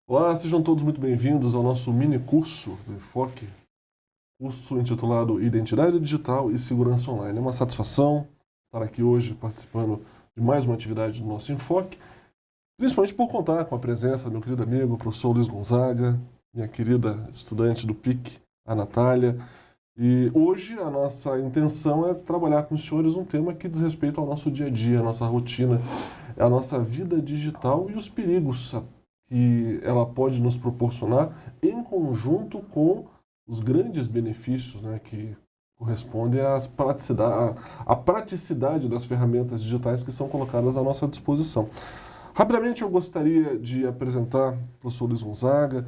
Olá, sejam todos muito bem-vindos ao nosso mini curso do Enfoque, curso intitulado Identidade Digital e Segurança Online. É uma satisfação estar aqui hoje participando de mais uma atividade do nosso Enfoque, principalmente por contar com a presença do meu querido amigo, o professor Luiz Gonzaga, minha querida estudante do PIC, a Natália. E hoje a nossa intenção é trabalhar com os senhores um tema que diz respeito ao nosso dia a dia, à nossa rotina, à nossa vida digital e os perigos que ela pode nos proporcionar em conjunto com os grandes benefícios, né, que correspondem à praticidade das ferramentas digitais que são colocadas à nossa disposição. Rapidamente eu gostaria de apresentar o professor Luiz Gonzaga,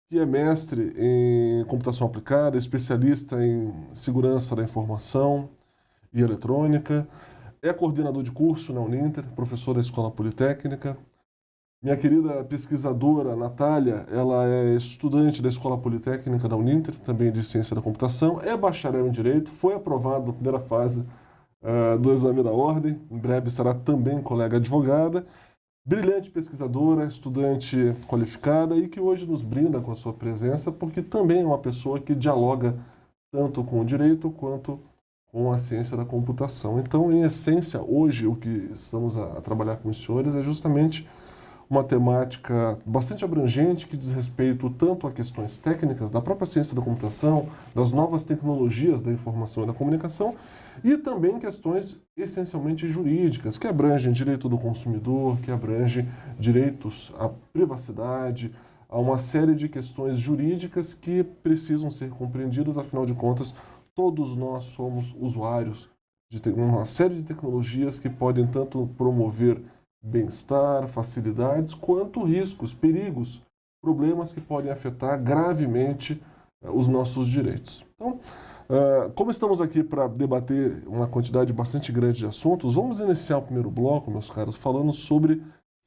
que é mestre em computação aplicada, especialista em segurança da informação e eletrônica, é coordenador de curso na Uninter, professor da Escola Politécnica. Minha querida pesquisadora Natália, ela é estudante da Escola Politécnica da Uninter, também de Ciência da Computação, é bacharel em Direito, foi aprovado na primeira fase do exame da ordem, em breve será também colega advogada, brilhante pesquisadora, estudante qualificada e que hoje nos brinda com a sua presença, porque também é uma pessoa que dialoga tanto com o direito quanto com a ciência da computação. Então, em essência, hoje o que estamos a trabalhar com os senhores é justamente uma temática bastante abrangente que diz respeito tanto a questões técnicas da própria ciência da computação, das novas tecnologias da informação e da comunicação, e também questões essencialmente jurídicas, que abrangem direito do consumidor, que abrangem direitos à privacidade, a uma série de questões jurídicas que precisam ser compreendidas, afinal de contas, todos nós somos usuários de uma série de tecnologias que podem tanto promover bem-estar, facilidades, quanto riscos, perigos, problemas que podem afetar gravemente os nossos direitos. Então, como estamos aqui para debater uma quantidade bastante grande de assuntos, vamos iniciar o primeiro bloco, meus caros, falando sobre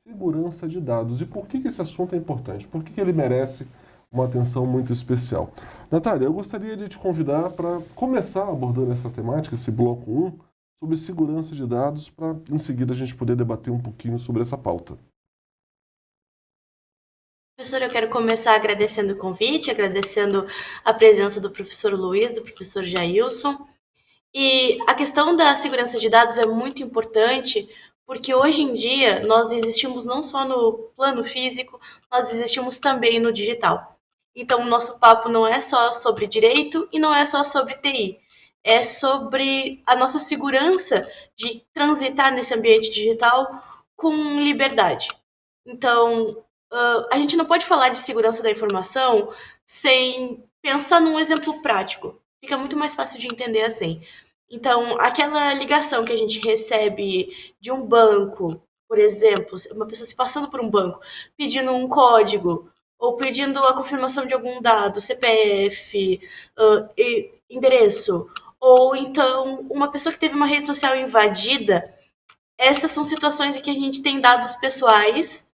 segurança de dados e por que esse assunto é importante, por que ele merece uma atenção muito especial. Natália, eu gostaria de te convidar para começar abordando essa temática, esse bloco um sobre segurança de dados, para em seguida a gente poder debater um pouquinho sobre essa pauta. Professor, eu quero começar agradecendo o convite, agradecendo a presença do professor Luiz, do professor Jailson. E a questão da segurança de dados é muito importante, porque hoje em dia nós existimos não só no plano físico, nós existimos também no digital. Então, o nosso papo não é só sobre direito e não é só sobre TI. É sobre a nossa segurança de transitar nesse ambiente digital com liberdade. Então, a gente não pode falar de segurança da informação sem pensar num exemplo prático. Fica muito mais fácil de entender assim. Então, aquela ligação que a gente recebe de um banco, por exemplo, uma pessoa se passando por um banco, pedindo um código ou pedindo a confirmação de algum dado, CPF, endereço, ou então uma pessoa que teve uma rede social invadida, essas são situações em que a gente tem dados pessoais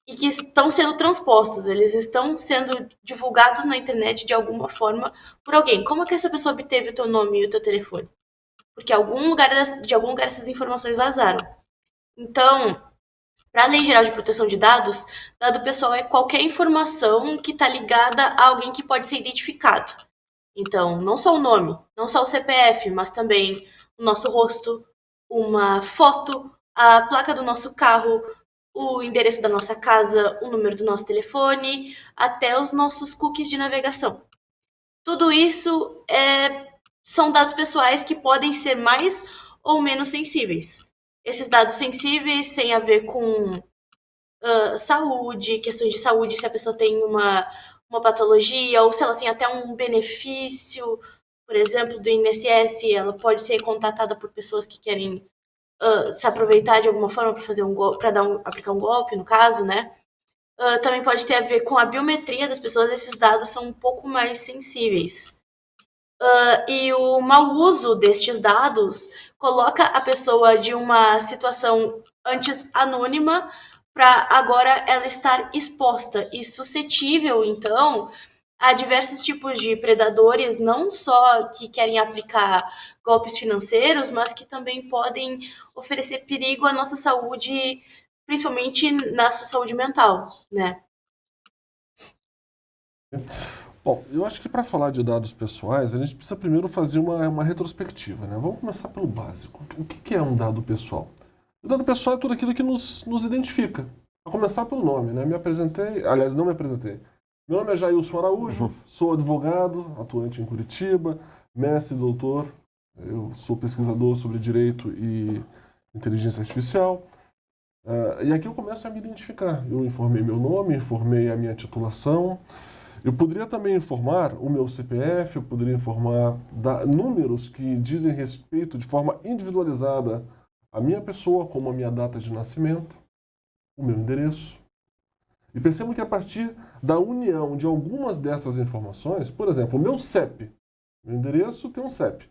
e que estão sendo transpostos, eles estão sendo divulgados na internet de alguma forma por alguém. Como é que essa pessoa obteve o teu nome e o teu telefone? Porque de algum lugar essas informações vazaram. Então, para a Lei Geral de Proteção de Dados, dado pessoal é qualquer informação que está ligada a alguém que pode ser identificado. Então, não só o nome, não só o CPF, mas também o nosso rosto, uma foto, a placa do nosso carro, o endereço da nossa casa, o número do nosso telefone, até os nossos cookies de navegação. Tudo isso são dados pessoais que podem ser mais ou menos sensíveis. Esses dados sensíveis têm a ver com saúde, questões de saúde, se a pessoa tem uma patologia ou se ela tem até um benefício, por exemplo, do INSS, ela pode ser contatada por pessoas que querem se aproveitar de alguma forma para fazer aplicar um golpe, no caso, né? Também pode ter a ver com a biometria das pessoas, esses dados são um pouco mais sensíveis. E o mau uso destes dados coloca a pessoa de uma situação antes anônima para agora ela estar exposta e suscetível, então, a diversos tipos de predadores, não só que querem aplicar golpes financeiros, mas que também podem oferecer perigo à nossa saúde, principalmente nossa saúde mental, né? Bom, eu acho que para falar de dados pessoais, a gente precisa primeiro fazer uma retrospectiva, né? Vamos começar pelo básico. O que é um dado pessoal? O dado pessoal é tudo aquilo que nos identifica. A começar pelo nome, né? Me apresentei, aliás, não me apresentei. Meu nome é Jailson Araújo, sou advogado, atuante em Curitiba, mestre, doutor, eu sou pesquisador sobre direito e inteligência artificial. E aqui eu começo a me identificar. Eu informei meu nome, informei a minha titulação. Eu poderia também informar o meu CPF, eu poderia informar números que dizem respeito de forma individualizada à minha pessoa, como a minha data de nascimento, o meu endereço. E percebo que a partir da união de algumas dessas informações, por exemplo, o meu CEP, meu endereço tem um CEP.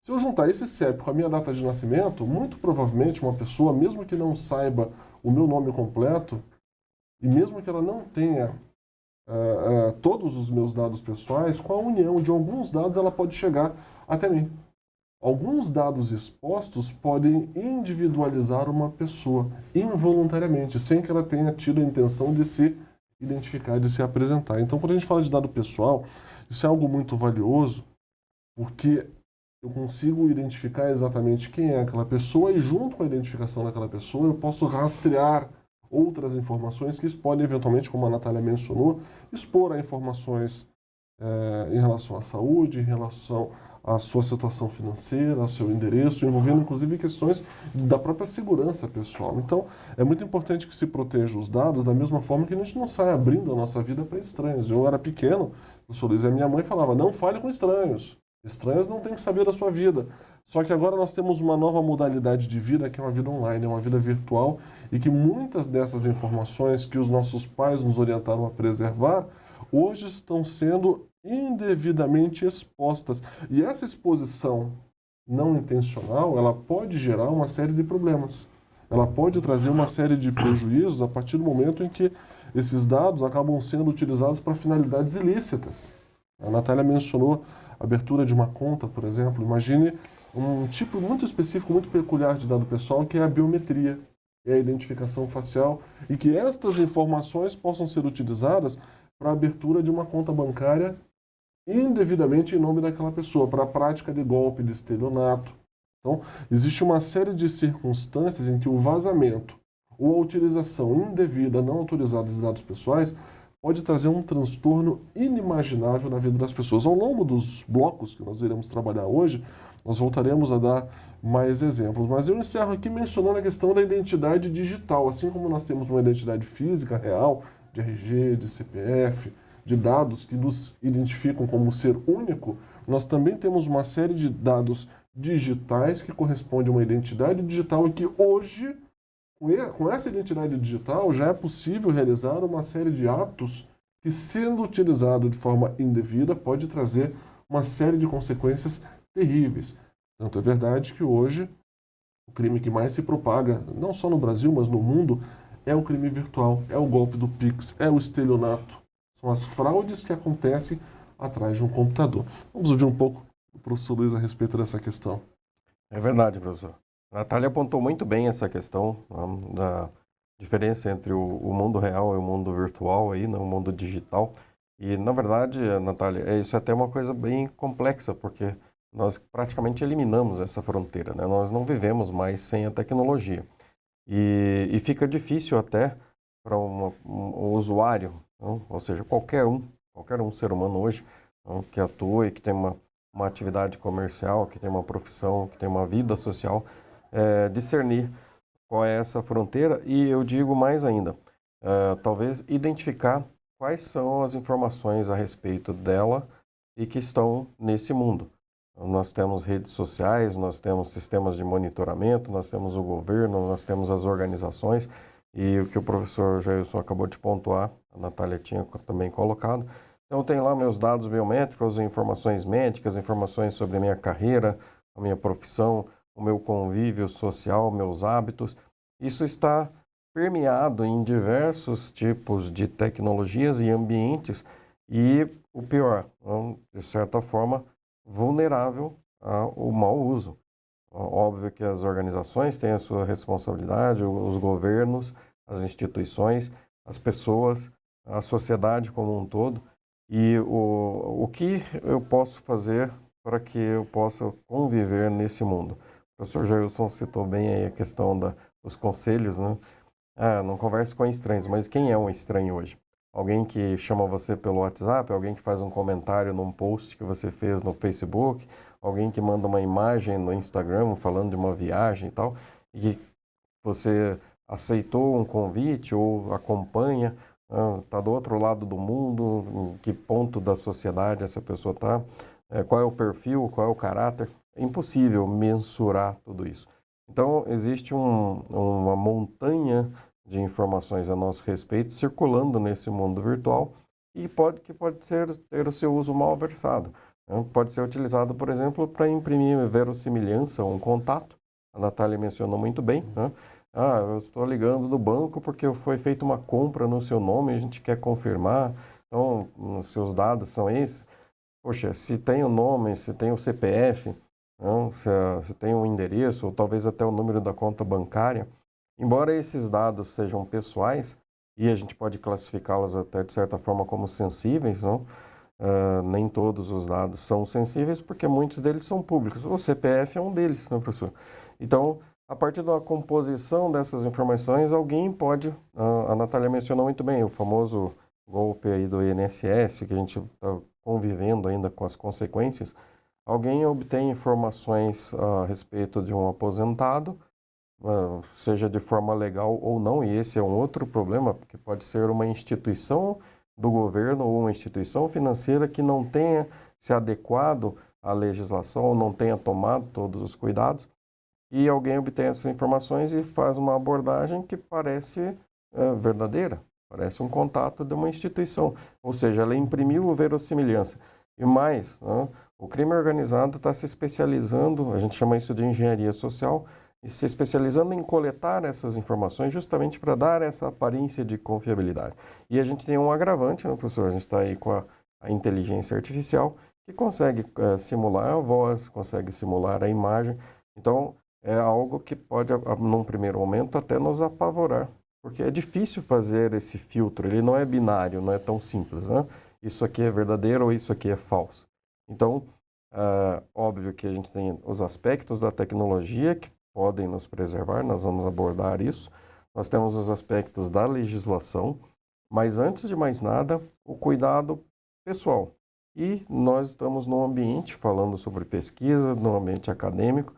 Se eu juntar esse CEP com a minha data de nascimento, muito provavelmente uma pessoa, mesmo que não saiba o meu nome completo, e mesmo que ela não tenha todos os meus dados pessoais, com a união de alguns dados ela pode chegar até mim. Alguns dados expostos podem individualizar uma pessoa involuntariamente, sem que ela tenha tido a intenção de se identificar, de se apresentar. Então, quando a gente fala de dado pessoal, isso é algo muito valioso, porque eu consigo identificar exatamente quem é aquela pessoa e, junto com a identificação daquela pessoa, eu posso rastrear outras informações que podem, eventualmente, como a Natália mencionou, expor a informações em relação à saúde, em relação à sua situação financeira, ao seu endereço, envolvendo, inclusive, questões da própria segurança pessoal. Então, é muito importante que se proteja os dados da mesma forma que a gente não sai abrindo a nossa vida para estranhos. Eu era pequeno, professor Luiz, e a minha mãe falava, não fale com estranhos. Estranhos não têm que saber da sua vida. Só que agora nós temos uma nova modalidade de vida, que é uma vida online, é uma vida virtual, e que muitas dessas informações que os nossos pais nos orientaram a preservar, hoje estão sendo indevidamente expostas. E essa exposição não intencional, ela pode gerar uma série de problemas. Ela pode trazer uma série de prejuízos a partir do momento em que esses dados acabam sendo utilizados para finalidades ilícitas. A Natália mencionou a abertura de uma conta, por exemplo. Imagine um tipo muito específico, muito peculiar de dado pessoal, que é a biometria, é a identificação facial, e que estas informações possam ser utilizadas para a abertura de uma conta bancária indevidamente em nome daquela pessoa, para a prática de golpe, de estelionato. Então, existe uma série de circunstâncias em que o vazamento ou a utilização indevida, não autorizada de dados pessoais pode trazer um transtorno inimaginável na vida das pessoas. Ao longo dos blocos que nós iremos trabalhar hoje, nós voltaremos a dar mais exemplos. Mas eu encerro aqui mencionando a questão da identidade digital. Assim como nós temos uma identidade física real, de RG, de CPF, de dados que nos identificam como ser único, nós também temos uma série de dados digitais que correspondem a uma identidade digital e que hoje, com essa identidade digital, já é possível realizar uma série de atos que, sendo utilizado de forma indevida, pode trazer uma série de consequências terríveis. Tanto é verdade que hoje o crime que mais se propaga, não só no Brasil, mas no mundo, é o crime virtual, é o golpe do Pix, é o estelionato. São as fraudes que acontecem atrás de um computador. Vamos ouvir um pouco do professor Luiz a respeito dessa questão. É verdade, professor. A Natália apontou muito bem essa questão da diferença entre o mundo real e o mundo virtual, aí, o mundo digital. E, na verdade, Natália, isso é até uma coisa bem complexa, porque nós praticamente eliminamos essa fronteira, né? Nós não vivemos mais sem a tecnologia. E fica difícil até para um usuário, não? Ou seja, qualquer um ser humano hoje, não, que atua e que tem uma atividade comercial, que tem uma profissão, que tem uma vida social, discernir qual é essa fronteira e eu digo mais ainda, talvez identificar quais são as informações a respeito dela e que estão nesse mundo. Nós temos redes sociais, nós temos sistemas de monitoramento, nós temos o governo, nós temos as organizações e o que o professor Jailson acabou de pontuar, a Natália tinha também colocado. Então, eu tenho lá meus dados biométricos, informações médicas, informações sobre a minha carreira, a minha profissão, o meu convívio social, meus hábitos. Isso está permeado em diversos tipos de tecnologias e ambientes e, o pior, de certa forma, vulnerável ao mau uso. Óbvio que as organizações têm a sua responsabilidade, os governos, as instituições, as pessoas, a sociedade como um todo, E o que eu posso fazer para que eu possa conviver nesse mundo? O professor Jailson citou bem aí a questão dos conselhos, né? Não converse com estranhos, mas quem é um estranho hoje? Alguém que chama você pelo WhatsApp, alguém que faz um comentário num post que você fez no Facebook, alguém que manda uma imagem no Instagram falando de uma viagem e tal, e que você aceitou um convite ou acompanha, está do outro lado do mundo, em que ponto da sociedade essa pessoa está, qual é o perfil, qual é o caráter. É impossível mensurar tudo isso. Então, existe uma montanha de informações a nosso respeito circulando nesse mundo virtual e que pode ter o seu uso mal versado. Pode ser utilizado, por exemplo, para imprimir verossimilhança, um contato. A Natália mencionou muito bem, né? Eu estou ligando do banco porque foi feita uma compra no seu nome e a gente quer confirmar. Então, os seus dados são esses. Poxa, se tem o nome, se tem o CPF, não, se tem um endereço, ou talvez até o número da conta bancária, embora esses dados sejam pessoais, e a gente pode classificá-los até de certa forma como sensíveis, não? Nem todos os dados são sensíveis, porque muitos deles são públicos. O CPF é um deles, né, professor? Então, a partir da composição dessas informações, alguém pode, a Natália mencionou muito bem, o famoso golpe aí do INSS, que a gente está convivendo ainda com as consequências. Alguém obtém informações a respeito de um aposentado, seja de forma legal ou não, e esse é um outro problema, porque pode ser uma instituição do governo ou uma instituição financeira que não tenha se adequado à legislação ou não tenha tomado todos os cuidados, e alguém obtém essas informações e faz uma abordagem que parece verdadeira, parece um contato de uma instituição, ou seja, ela imprimiu verossimilhança. E mais, né, o crime organizado está se especializando, a gente chama isso de engenharia social, e se especializando em coletar essas informações justamente para dar essa aparência de confiabilidade. E a gente tem um agravante, né, professor? A gente está aí com a inteligência artificial que consegue simular a voz, consegue simular a imagem. Então, é algo que pode, num primeiro momento, até nos apavorar, porque é difícil fazer esse filtro, ele não é binário, não é tão simples, né? Isso aqui é verdadeiro ou isso aqui é falso. Então, óbvio que a gente tem os aspectos da tecnologia que podem nos preservar, nós vamos abordar isso. Nós temos os aspectos da legislação, mas antes de mais nada, o cuidado pessoal. E nós estamos num ambiente, falando sobre pesquisa, num ambiente acadêmico,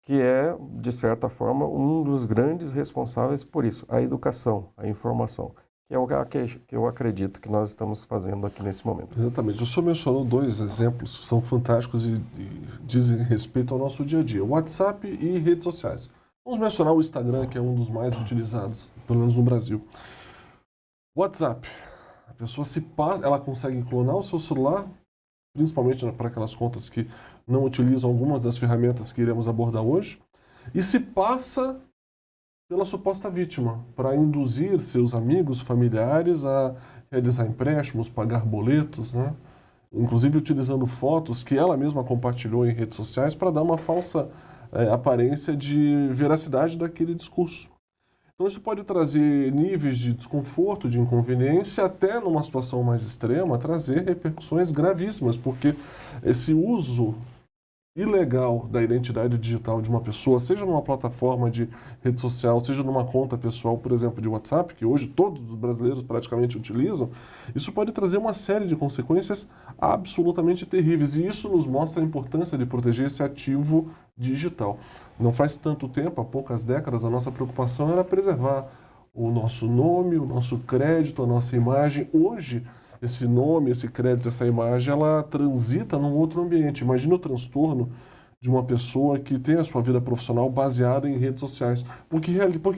que é, de certa forma, um dos grandes responsáveis por isso, a educação, a informação, que é o que eu acredito que nós estamos fazendo aqui nesse momento. Exatamente. O senhor mencionou dois exemplos que são fantásticos e dizem respeito ao nosso dia a dia, WhatsApp e redes sociais. Vamos mencionar o Instagram, que é um dos mais utilizados, pelo menos no Brasil. WhatsApp. A pessoa se passa, ela consegue clonar o seu celular, principalmente para aquelas contas que não utilizam algumas das ferramentas que iremos abordar hoje, e se passa pela suposta vítima, para induzir seus amigos, familiares a realizar empréstimos, pagar boletos, né? Inclusive utilizando fotos que ela mesma compartilhou em redes sociais para dar uma falsa aparência de veracidade daquele discurso. Então isso pode trazer níveis de desconforto, de inconveniência, até numa situação mais extrema, trazer repercussões gravíssimas, porque esse uso ilegal da identidade digital de uma pessoa, seja numa plataforma de rede social, seja numa conta pessoal, por exemplo, de WhatsApp, que hoje todos os brasileiros praticamente utilizam, isso pode trazer uma série de consequências absolutamente terríveis. E isso nos mostra a importância de proteger esse ativo digital. Não faz tanto tempo, há poucas décadas, a nossa preocupação era preservar o nosso nome, o nosso crédito, a nossa imagem. Hoje, esse nome, esse crédito, essa imagem, ela transita num outro ambiente. Imagina o transtorno de uma pessoa que tem a sua vida profissional baseada em redes sociais, porque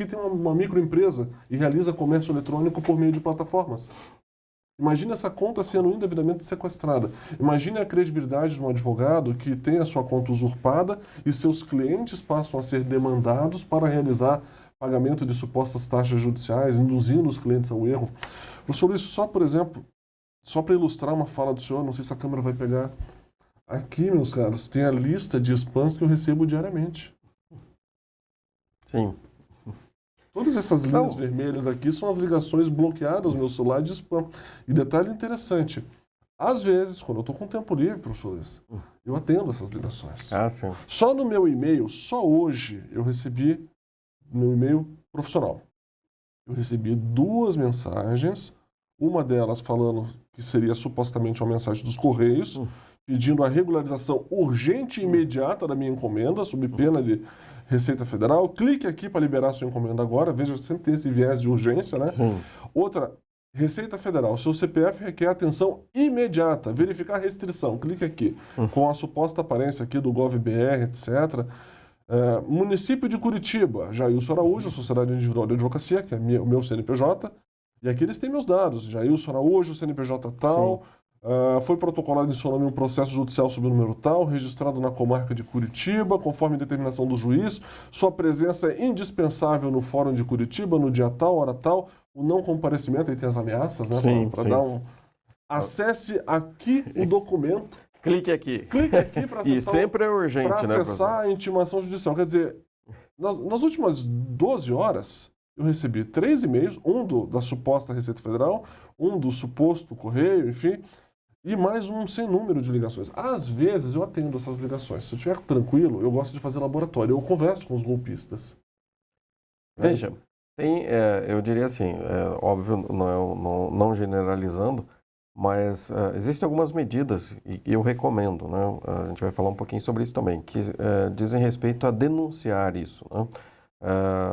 tem uma microempresa e realiza comércio eletrônico por meio de plataformas. Imagina essa conta sendo indevidamente sequestrada. Imagine a credibilidade de um advogado que tem a sua conta usurpada e seus clientes passam a ser demandados para realizar pagamento de supostas taxas judiciais, induzindo os clientes ao erro. Professor Luiz, só, por exemplo, só para ilustrar uma fala do senhor, não sei se a câmera vai pegar. Aqui, meus caros, tem a lista de spams que eu recebo diariamente. Sim. Todas essas linhas vermelhas aqui são as ligações bloqueadas no meu celular de spam. E detalhe interessante, Às vezes, quando eu estou com tempo livre, professor Luiz, eu atendo essas ligações. Ah, sim. Só no meu e-mail, só hoje, eu recebi, meu e-mail profissional, eu recebi 2 mensagens, uma delas falando que seria supostamente uma mensagem dos Correios, pedindo a regularização urgente e imediata da minha encomenda, sob pena de Receita Federal. Clique aqui para liberar sua encomenda agora. Veja, sempre tem esse viés de urgência, né? Sim. Outra, Receita Federal, seu CPF requer atenção imediata. Verificar a restrição. Clique aqui. Com a suposta aparência aqui do GovBR, etc. Município de Curitiba, Jailson Araújo, Sociedade Individual de Advocacia, que é o meu CNPJ. E aqui eles têm meus dados. Jailson Araújo, CNPJ tal. Foi protocolado em seu nome um processo judicial sob o número tal, registrado na comarca de Curitiba, conforme determinação do juiz. Sua presença é indispensável no Fórum de Curitiba, no dia tal, hora tal. O não comparecimento, aí tem as ameaças, né? Sim, Para sim. dar um... Acesse aqui o documento. Clique aqui. Clique aqui para acessar, E sempre é urgente, para né, acessar a intimação judicial. Quer dizer, nas últimas 12 horas, eu recebi 3 e-mails, um da suposta Receita Federal, um do suposto Correio, enfim, e mais um sem número de ligações. Às vezes eu atendo essas ligações. Se eu estiver tranquilo, eu gosto de fazer laboratório. Eu converso com os golpistas. Veja, eu diria assim, óbvio, não generalizando, mas existem algumas medidas, e eu recomendo, né? A gente vai falar um pouquinho sobre isso também, que dizem respeito a denunciar isso, né?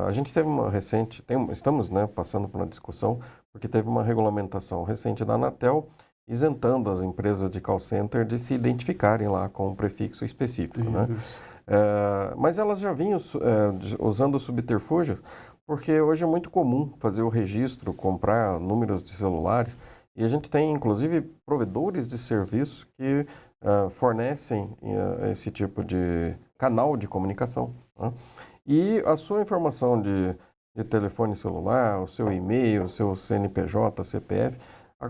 A gente teve uma recente, estamos, né, passando por uma discussão, porque teve uma regulamentação recente da Anatel, isentando as empresas de call center de se identificarem lá com um prefixo específico, né? Mas elas já vinham usando o subterfúgio, porque hoje é muito comum fazer o registro, comprar números de celulares, e a gente tem, inclusive, provedores de serviço que fornecem esse tipo de canal de comunicação, né? E a sua informação de telefone celular, o seu e-mail, o seu CNPJ, CPF,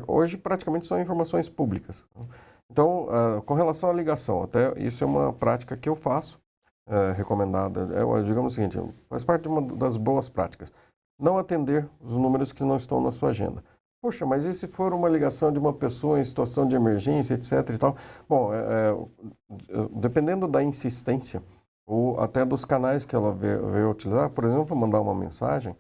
hoje praticamente são informações públicas. Então, com relação à ligação, até isso é uma prática que eu faço, recomendada. Digamos o seguinte, faz parte de uma das boas práticas. Não atender os números que não estão na sua agenda. Poxa, mas e se for uma ligação de uma pessoa em situação de emergência, etc. e tal? Bom, dependendo da insistência, ou até dos canais que ela veio utilizar, por exemplo, mandar uma mensagem,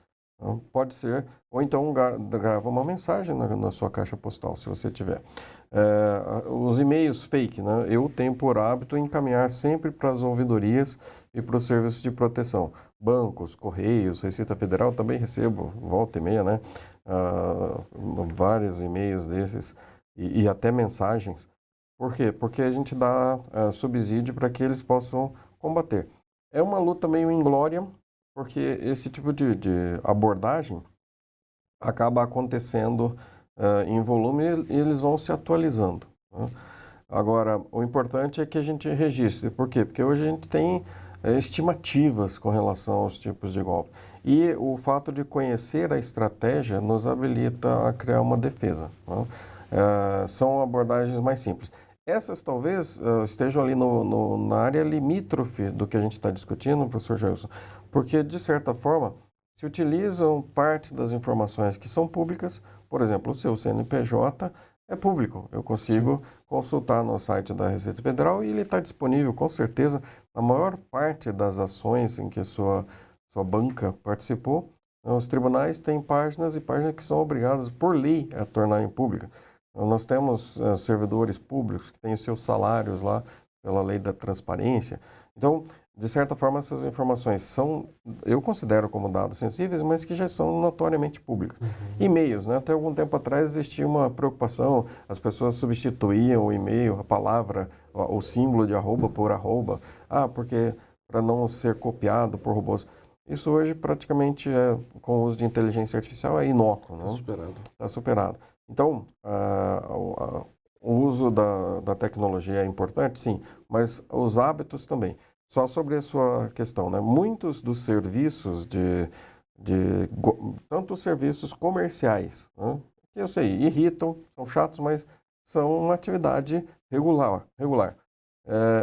pode ser, ou então grava uma mensagem na sua caixa postal, se você tiver. Os e-mails fake, né? Eu tenho por hábito encaminhar sempre para as ouvidorias e para os serviços de proteção. Bancos, Correios, Receita Federal, também recebo, volta e meia, né? Vários e-mails desses e até mensagens. Por quê? Porque a gente dá subsídio para que eles possam combater. É uma luta meio inglória, porque esse tipo de abordagem acaba acontecendo em volume e eles vão se atualizando, né? Agora, o importante é que a gente registre. Por quê? Porque hoje a gente tem estimativas com relação aos tipos de golpe. E o fato de conhecer a estratégia nos habilita a criar uma defesa, né? São abordagens mais simples. Essas talvez estejam ali na área limítrofe do que a gente está discutindo, professor Jailson, porque, de certa forma, se utilizam parte das informações que são públicas. Por exemplo, o seu CNPJ é público. Eu consigo consultar no site da Receita Federal e ele está disponível, com certeza, na maior parte das ações em que sua banca participou. Os tribunais têm páginas e páginas que são obrigadas, por lei, a tornarem públicas. Nós temos servidores públicos que têm os seus salários lá pela lei da transparência. Então, de certa forma, essas informações eu considero como dados sensíveis, mas que já são notoriamente públicas. E-mails, né? Até algum tempo atrás existia uma preocupação, as pessoas substituíam o e-mail, a palavra, o símbolo de arroba por arroba, porque para não ser copiado por robôs. Isso hoje praticamente, com o uso de inteligência artificial, é inócuo, né? Está superado. Está superado. Então, o uso da tecnologia é importante, sim, mas os hábitos também. Só sobre a sua questão, né? Muitos dos serviços tanto os serviços comerciais, né? Que eu sei, irritam, são chatos, mas são uma atividade regular.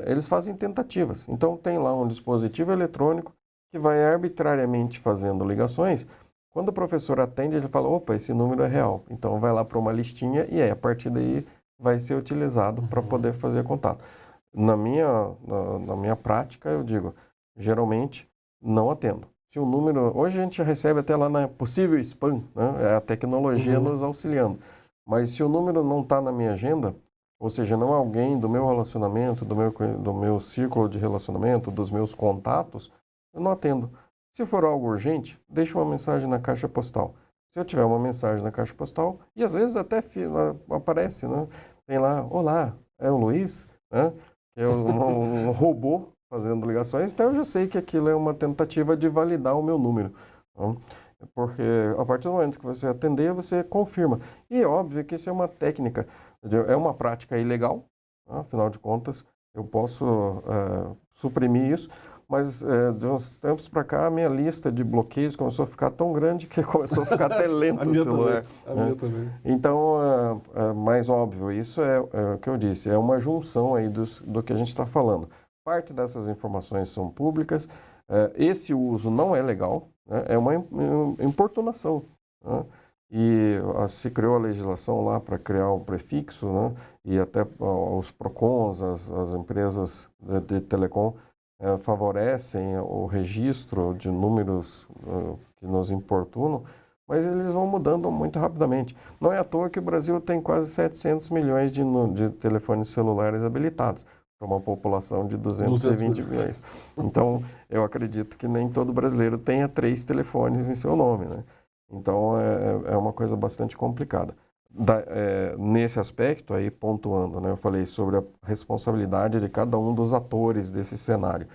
Eles fazem tentativas. Então, tem lá um dispositivo eletrônico que vai arbitrariamente fazendo ligações. Quando o professor atende, ele fala, opa, esse número é real. Então, vai lá para uma listinha e aí, a partir daí, vai ser utilizado para poder fazer contato. Na minha prática, eu digo, geralmente não atendo. Se o número, hoje a gente recebe até lá na possível spam, né? É a tecnologia nos auxiliando. Mas se o número não está na minha agenda, ou seja, não é alguém do meu relacionamento, do meu círculo de relacionamento, dos meus contatos, eu não atendo. Se for algo urgente, deixa uma mensagem na caixa postal. Se eu tiver uma mensagem na caixa postal, e às vezes até aparece, né? Tem lá, olá, é o Luiz, né? Que é um robô fazendo ligações, então eu já sei que aquilo é uma tentativa de validar o meu número. Né? Porque a partir do momento que você atender, você confirma. E é óbvio que isso é uma técnica, é uma prática ilegal, né? Afinal de contas, eu posso suprimir isso, mas de uns tempos para cá, a minha lista de bloqueios começou a ficar tão grande que começou a ficar até lento o celular. A minha também. Então, mais óbvio, isso é o que eu disse, é uma junção aí do que a gente está falando. Parte dessas informações são públicas, esse uso não é legal, né? É uma importunação, né? E se criou a legislação lá para criar o prefixo, né? E até os PROCONs, as empresas de telecom, favorecem o registro de números que nos importunam, mas eles vão mudando muito rapidamente. Não é à toa que o Brasil tem quase 700 milhões de telefones celulares habilitados, para uma população de 220 milhões. Então, eu acredito que nem todo brasileiro tenha 3 telefones em seu nome, né? Então, é uma coisa bastante complicada. Nesse aspecto, aí pontuando, né, eu falei sobre a responsabilidade de cada um dos atores desse cenário.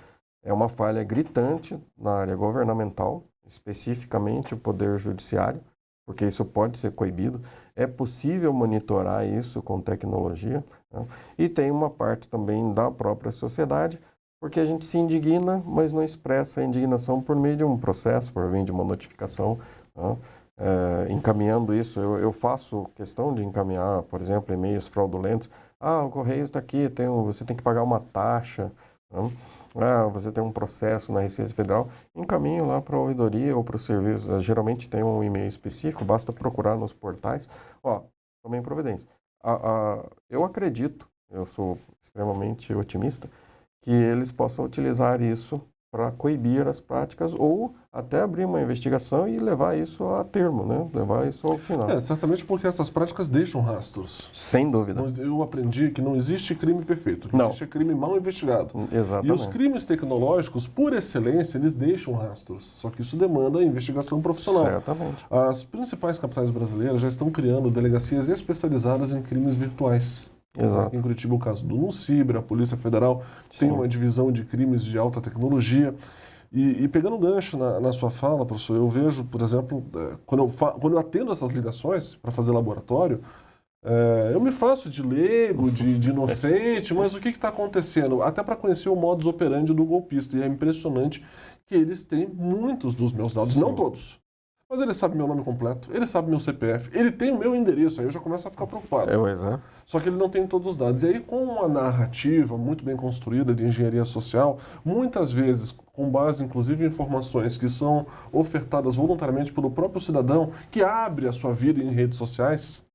É uma falha gritante na área governamental, especificamente o Poder Judiciário, porque isso pode ser coibido. É possível monitorar isso com tecnologia, né? E tem uma parte também da própria sociedade, porque a gente se indigna, mas não expressa a indignação por meio de um processo, por meio de uma notificação, né? Encaminhando isso, eu faço questão de encaminhar, por exemplo, e-mails fraudulentos. O Correio está aqui, você tem que pagar uma taxa, né? Você tem um processo na Receita Federal, encaminho lá para a ouvidoria ou para o serviço. Geralmente tem um e-mail específico, basta procurar nos portais. Tomem providência. Eu acredito, eu sou extremamente otimista, que eles possam utilizar isso para coibir as práticas ou até abrir uma investigação e levar isso a termo, né? Levar isso ao final. Certamente porque essas práticas deixam rastros. Sem dúvida. Eu aprendi que não existe crime perfeito, que existe crime mal investigado. Exatamente. E os crimes tecnológicos, por excelência, eles deixam rastros. Só que isso demanda investigação profissional. Certamente. As principais capitais brasileiras já estão criando delegacias especializadas em crimes virtuais. Exato. Em Curitiba, o caso do NUNCIBR, a Polícia Federal tem uma divisão de crimes de alta tecnologia. E pegando um gancho na sua fala, professor, eu vejo, por exemplo, quando eu atendo essas ligações para fazer laboratório, eu me faço de leigo, de inocente, mas o que está acontecendo? Até para conhecer o modus operandi do golpista. E é impressionante que eles têm muitos dos meus dados, não todos. Mas ele sabe meu nome completo, ele sabe meu CPF, ele tem o meu endereço, aí eu já começo a ficar preocupado. Só que ele não tem todos os dados. E aí, com uma narrativa muito bem construída de engenharia social, muitas vezes, com base inclusive em informações que são ofertadas voluntariamente pelo próprio cidadão, que abre a sua vida em redes sociais,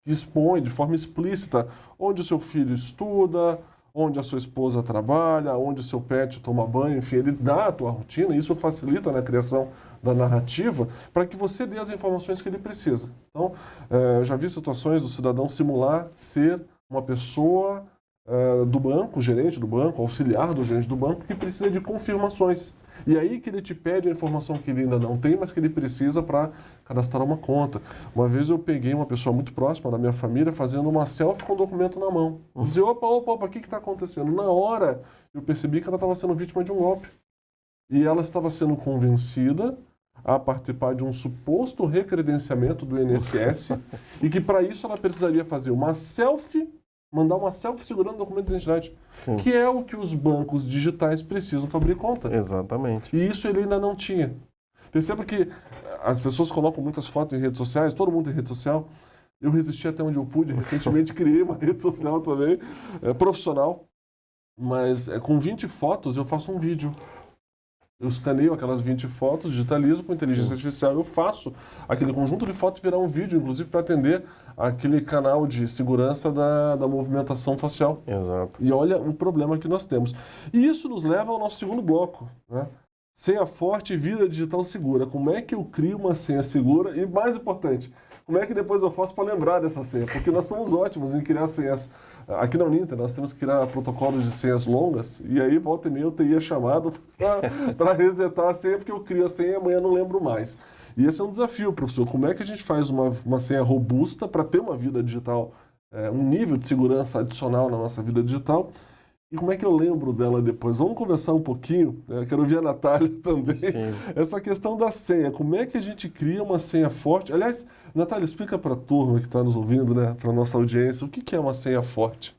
que expõe de forma explícita onde o seu filho estuda, onde a sua esposa trabalha, onde o seu pet toma banho, enfim, ele dá a tua rotina, e isso facilita na criação da narrativa para que você dê as informações que ele precisa. Então, eu já vi situações do cidadão simular ser uma pessoa do banco, gerente do banco, auxiliar do gerente do banco, que precisa de confirmações. E aí que ele te pede a informação que ele ainda não tem, mas que ele precisa para cadastrar uma conta. Uma vez eu peguei uma pessoa muito próxima da minha família fazendo uma selfie com o documento na mão. Eu dizia, opa, o que está acontecendo? Na hora, eu percebi que ela estava sendo vítima de um golpe. E ela estava sendo convencida a participar de um suposto recredenciamento do INSS e que para isso ela precisaria fazer uma selfie, mandar uma selfie segurando o documento de identidade, Sim. que é o que os bancos digitais precisam para abrir conta. Exatamente. E isso ele ainda não tinha. Perceba que as pessoas colocam muitas fotos em redes sociais, todo mundo tem rede social. Eu resisti até onde eu pude, recentemente criei uma rede social também, profissional, mas com 20 fotos eu faço um vídeo. Eu escaneio aquelas 20 fotos, digitalizo com inteligência artificial, eu faço aquele conjunto de fotos virar um vídeo, inclusive para atender aquele canal de segurança da movimentação facial. Exato. E olha o problema que nós temos. E isso nos leva ao nosso segundo bloco, né? Senha forte e vida digital segura. Como é que eu crio uma senha segura? E mais importante, como é que depois eu faço para lembrar dessa senha? Porque nós somos ótimos em criar senhas. Aqui na Uninter, nós temos que criar protocolos de senhas longas, e aí volta e meia eu teria chamado para resetar a senha, porque eu crio a senha e amanhã não lembro mais. E esse é um desafio, professor. Como é que a gente faz uma senha robusta para ter uma vida digital, um nível de segurança adicional na nossa vida digital? E como é que eu lembro dela depois? Vamos conversar um pouquinho, quero ouvir a Natália também, Sim. essa questão da senha. Como é que a gente cria uma senha forte? Aliás, Natália, explica para a turma que está nos ouvindo, né, para a nossa audiência, o que é uma senha forte?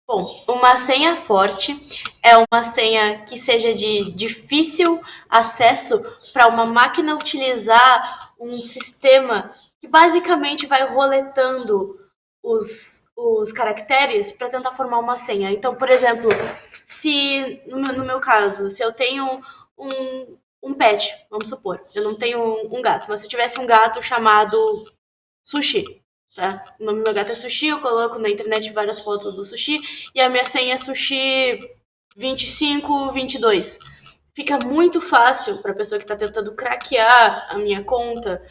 Bom, uma senha forte é uma senha que seja de difícil acesso para uma máquina utilizar um sistema que basicamente vai roletando os caracteres para tentar formar uma senha. Então, por exemplo, se no meu caso, se eu tenho um pet, vamos supor, eu não tenho um gato, mas se eu tivesse um gato chamado Sushi, tá? O nome do meu gato é Sushi, eu coloco na internet várias fotos do Sushi e a minha senha é Sushi 2522. Fica muito fácil para a pessoa que está tentando craquear a minha conta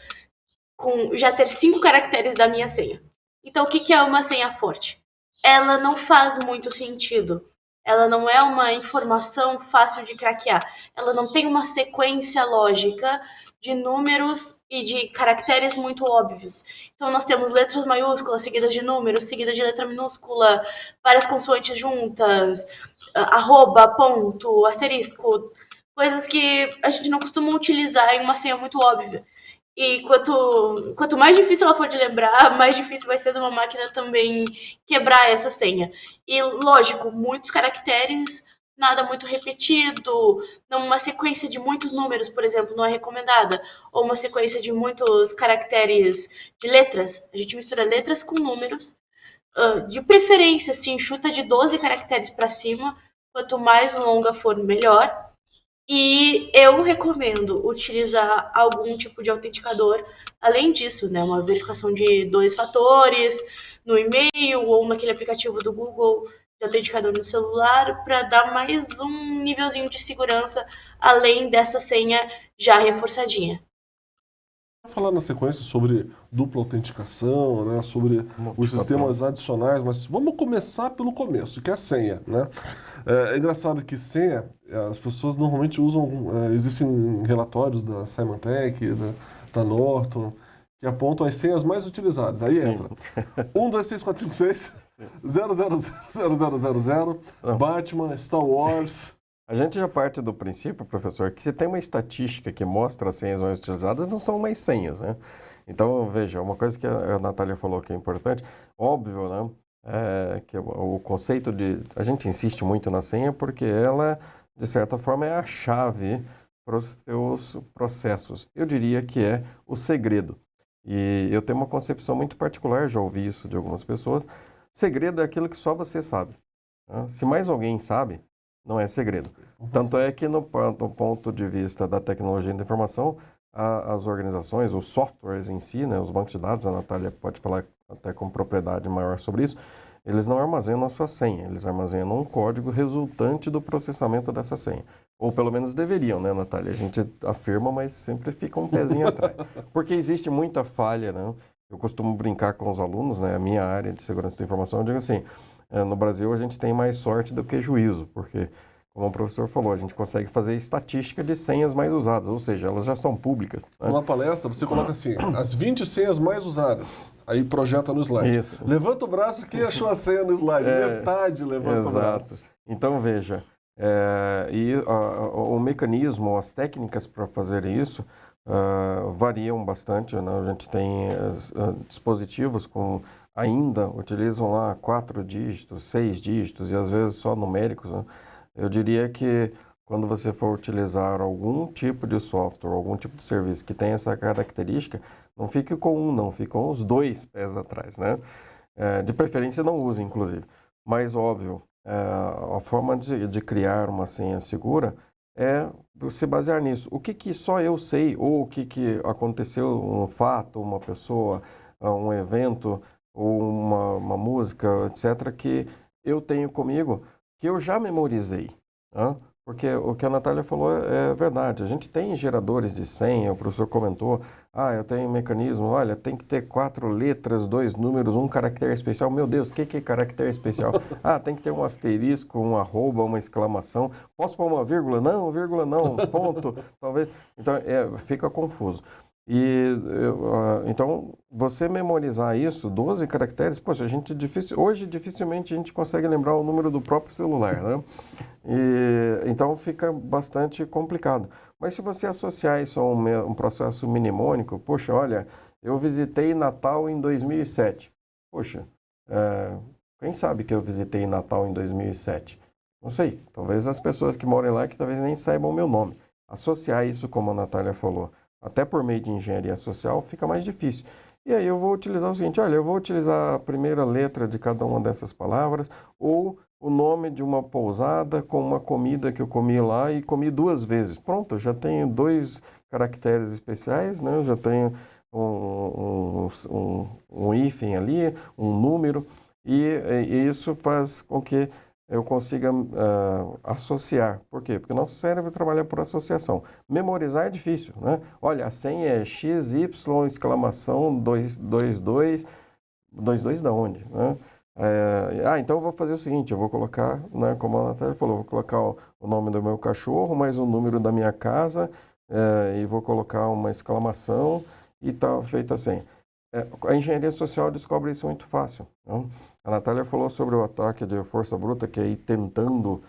com já ter 5 caracteres da minha senha. Então, o que é uma senha forte? Ela não faz muito sentido. Ela não é uma informação fácil de craquear. Ela não tem uma sequência lógica de números e de caracteres muito óbvios. Então, nós temos letras maiúsculas seguidas de números, seguidas de letra minúscula, várias consoantes juntas, arroba, ponto, asterisco, coisas que a gente não costuma utilizar em uma senha muito óbvia. E quanto mais difícil ela for de lembrar, mais difícil vai ser de uma máquina também quebrar essa senha. E, lógico, muitos caracteres, nada muito repetido, não uma sequência de muitos números, por exemplo, não é recomendada. Ou uma sequência de muitos caracteres de letras. A gente mistura letras com números. De preferência, assim, chuta de 12 caracteres para cima. Quanto mais longa for, melhor. E eu recomendo utilizar algum tipo de autenticador. Além disso, né, uma verificação de 2 fatores no e-mail ou naquele aplicativo do Google de autenticador no celular para dar mais um nívelzinho de segurança além dessa senha já reforçadinha. Vou falar na sequência sobre dupla autenticação, né, sobre os sistemas adicionais, mas vamos começar pelo começo, que é a senha, né? É engraçado que senha, as pessoas normalmente usam, existem relatórios da Symantec, da Norton, que apontam as senhas mais utilizadas. Aí entra 1, 2, 3, 4, 5, 6, 0, 0, 0, 0, 0, 0, Batman, Star Wars. A gente já parte do princípio, professor, que se tem uma estatística que mostra as senhas mais utilizadas, não são mais senhas, né? Então, veja, uma coisa que a Natália falou que é importante, óbvio, né? Que o conceito de... A gente insiste muito na senha porque ela, de certa forma, é a chave para os seus processos. Eu diria que é o segredo. E eu tenho uma concepção muito particular, já ouvi isso de algumas pessoas. Segredo é aquilo que só você sabe, né? Se mais alguém sabe, não é segredo. Tanto é que no ponto de vista da tecnologia da informação, as organizações, os softwares em si, né, os bancos de dados, a Natália pode falar até com propriedade maior sobre isso, eles não armazenam a sua senha, eles armazenam um código resultante do processamento dessa senha. Ou pelo menos deveriam, né, Natália? A gente afirma, mas sempre fica um pezinho atrás. Porque existe muita falha, né? Eu costumo brincar com os alunos, né, a minha área de segurança da informação, eu digo assim, no Brasil a gente tem mais sorte do que juízo, porque, como o professor falou, a gente consegue fazer estatística de senhas mais usadas, ou seja, elas já são públicas, né? Numa palestra, você coloca assim, as 20 senhas mais usadas, aí projeta no slide. Isso. Levanta o braço, quem achou a senha no slide? Metade levanta o braço. Então, veja, o mecanismo, as técnicas para fazer isso variam bastante, né? A gente tem dispositivos com... ainda utilizam lá 4 dígitos, 6 dígitos e às vezes só numéricos, né? Eu diria que quando você for utilizar algum tipo de software, algum tipo de serviço que tem essa característica, não fique com um, não, fique com os 2 pés atrás, né? De preferência não use, inclusive. Mas óbvio, a forma de criar uma senha segura é se basear nisso. O que só eu sei, ou o que aconteceu, um fato, uma pessoa, um evento, ou uma música, etc., que eu tenho comigo, que eu já memorizei. Né? Porque o que a Natália falou é verdade. A gente tem geradores de senha, o professor comentou, eu tenho um mecanismo, olha, tem que ter 4 letras, 2 números, um caractere especial. Meu Deus, o que é caractere especial? Tem que ter um asterisco, um arroba, uma exclamação. Posso pôr uma vírgula não, ponto, talvez. Então, fica confuso. Então, você memorizar isso, 12 caracteres, poxa, hoje dificilmente a gente consegue lembrar o número do próprio celular, né? Então fica bastante complicado. Mas se você associar isso a um processo mnemônico, poxa, olha, eu visitei Natal em 2007. Poxa, quem sabe que eu visitei Natal em 2007? Não sei, talvez as pessoas que moram lá que talvez nem saibam o meu nome. Associar isso, como a Natália falou, até por meio de engenharia social, fica mais difícil. E aí eu vou utilizar o seguinte, olha, eu vou utilizar a primeira letra de cada uma dessas palavras, ou o nome de uma pousada com uma comida que eu comi lá e comi 2 vezes. Pronto, eu já tenho 2 caracteres especiais, né? Eu já tenho um hífen ali, um número, e isso faz com que eu consiga associar. Por quê? Porque o nosso cérebro trabalha por associação. Memorizar é difícil, né? Olha, a senha é XY, exclamação, 222, 22 da onde, né? Então eu vou fazer o seguinte, eu vou colocar, né, como a Natália falou, vou colocar o nome do meu cachorro, mais o número da minha casa, e vou colocar uma exclamação e tá feita a senha. A engenharia social descobre isso muito fácil, né? A Natália falou sobre o ataque de força bruta, que é ir tentando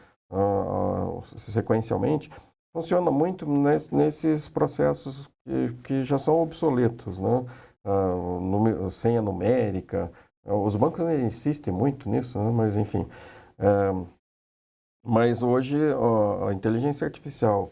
sequencialmente, funciona muito nesses processos que já são obsoletos, né? Senha numérica, os bancos insistem muito nisso, né? Mas enfim. Mas hoje a inteligência artificial,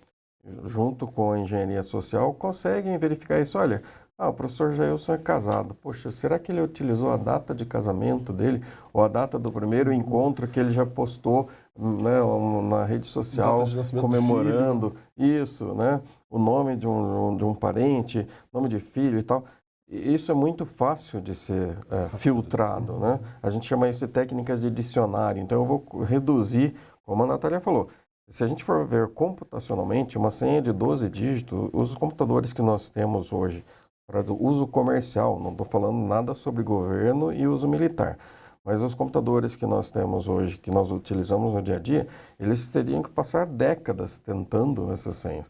junto com a engenharia social, conseguem verificar isso. Olha, o professor Jailson é casado. Poxa, será que ele utilizou a data de casamento dele ou a data do primeiro encontro que ele já postou, né, na rede social comemorando isso, né? O nome de um parente, nome de filho e tal. Isso é muito fácil de ser filtrado, né? A gente chama isso de técnicas de dicionário. Então eu vou reduzir, como a Natália falou. Se a gente for ver computacionalmente, uma senha de 12 dígitos, os computadores que nós temos hoje para uso comercial, não estou falando nada sobre governo e uso militar, mas os computadores que nós temos hoje, que nós utilizamos no dia a dia, eles teriam que passar décadas tentando essas senhas.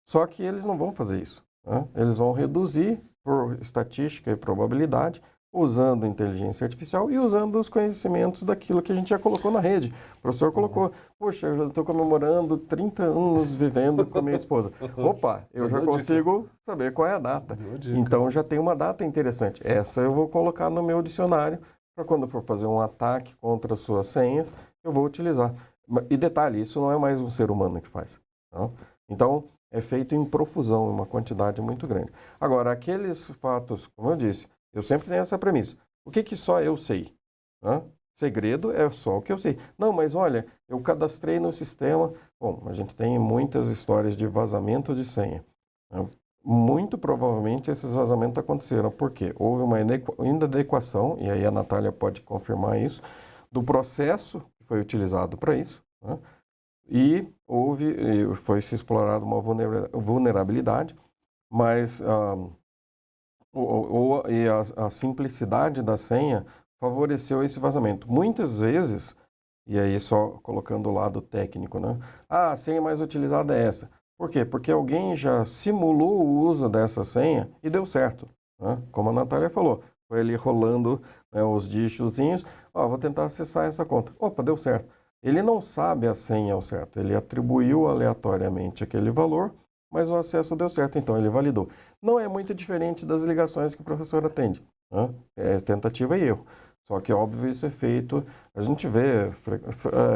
Só que eles não vão fazer isso, né? Eles vão reduzir por estatística e probabilidade, usando inteligência artificial e usando os conhecimentos daquilo que a gente já colocou na rede. O professor colocou, poxa, eu estou comemorando 30 anos vivendo com a minha esposa. Opa, eu já consigo saber qual é a data. Então já tem uma data interessante. Essa eu vou colocar no meu dicionário para quando eu for fazer um ataque contra as suas senhas, eu vou utilizar. E detalhe, isso não é mais um ser humano que faz. Não? Então, é feito em profusão, uma quantidade muito grande. Agora, aqueles fatos, como eu disse, eu sempre tenho essa premissa. O que só eu sei? Segredo é só o que eu sei. Não, mas olha, eu cadastrei no sistema. Bom, a gente tem muitas histórias de vazamento de senha. Muito provavelmente esses vazamentos aconteceram porque houve uma inadequação, e aí a Natália pode confirmar isso, do processo que foi utilizado para isso, né? E foi se explorado uma vulnerabilidade, mas a simplicidade da senha favoreceu esse vazamento. Muitas vezes, e aí só colocando o lado técnico, né? A senha mais utilizada é essa. Por quê? Porque alguém já simulou o uso dessa senha e deu certo, né? Como a Natália falou, foi ali rolando, né, os dígitozinhos, vou tentar acessar essa conta. Opa, deu certo. Ele não sabe a senha ao certo, ele atribuiu aleatoriamente aquele valor, mas o acesso deu certo, então ele validou. Não é muito diferente das ligações que o professor atende, né? É tentativa e erro. Só que, óbvio, isso é feito, a gente vê,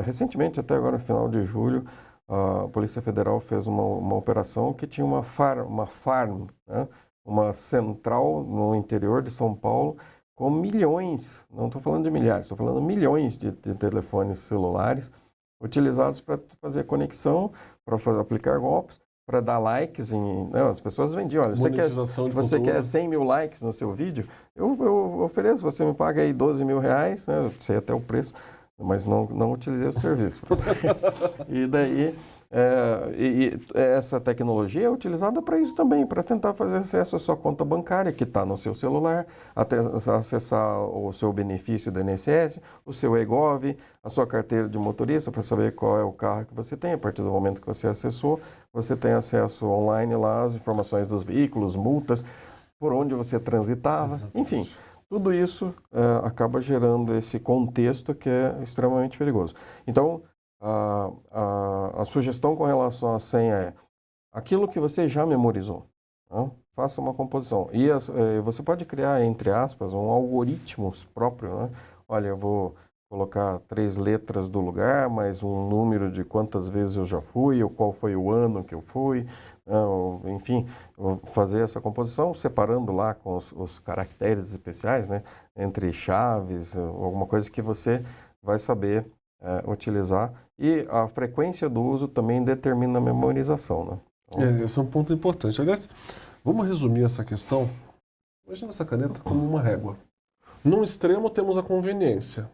recentemente, até agora no final de julho, a Polícia Federal fez uma operação que tinha uma farm, né? Uma central no interior de São Paulo, com milhões, não estou falando de milhares, estou falando milhões de telefones celulares utilizados para fazer conexão, para aplicar golpes, para dar likes em... Não, as pessoas vendiam, olha, você quer 100 mil likes no seu vídeo? Eu ofereço, você me paga aí 12 mil reais, né? Eu sei até o preço, mas não utilizei o serviço. E daí, essa tecnologia é utilizada para isso também, para tentar fazer acesso à sua conta bancária, que está no seu celular, até acessar o seu benefício do INSS, o seu eGov, a sua carteira de motorista, para saber qual é o carro que você tem. A partir do momento que você acessou, você tem acesso online lá às informações dos veículos, multas, por onde você transitava, exatamente. Enfim. Tudo isso acaba gerando esse contexto que é extremamente perigoso. Então, a sugestão com relação à senha é aquilo que você já memorizou. Né? Faça uma composição. E você pode criar, entre aspas, um algoritmo próprio. Né? Olha, eu vou colocar 3 letras do lugar, mais um número de quantas vezes eu já fui, ou qual foi o ano que eu fui. Enfim, fazer essa composição, separando lá com os caracteres especiais, né, entre chaves, alguma coisa que você vai saber utilizar. E a frequência do uso também determina a memorização. Né? Então, esse é um ponto importante. Aliás, vamos resumir essa questão. Imagina essa caneta como uma régua. Num extremo temos a conveniência,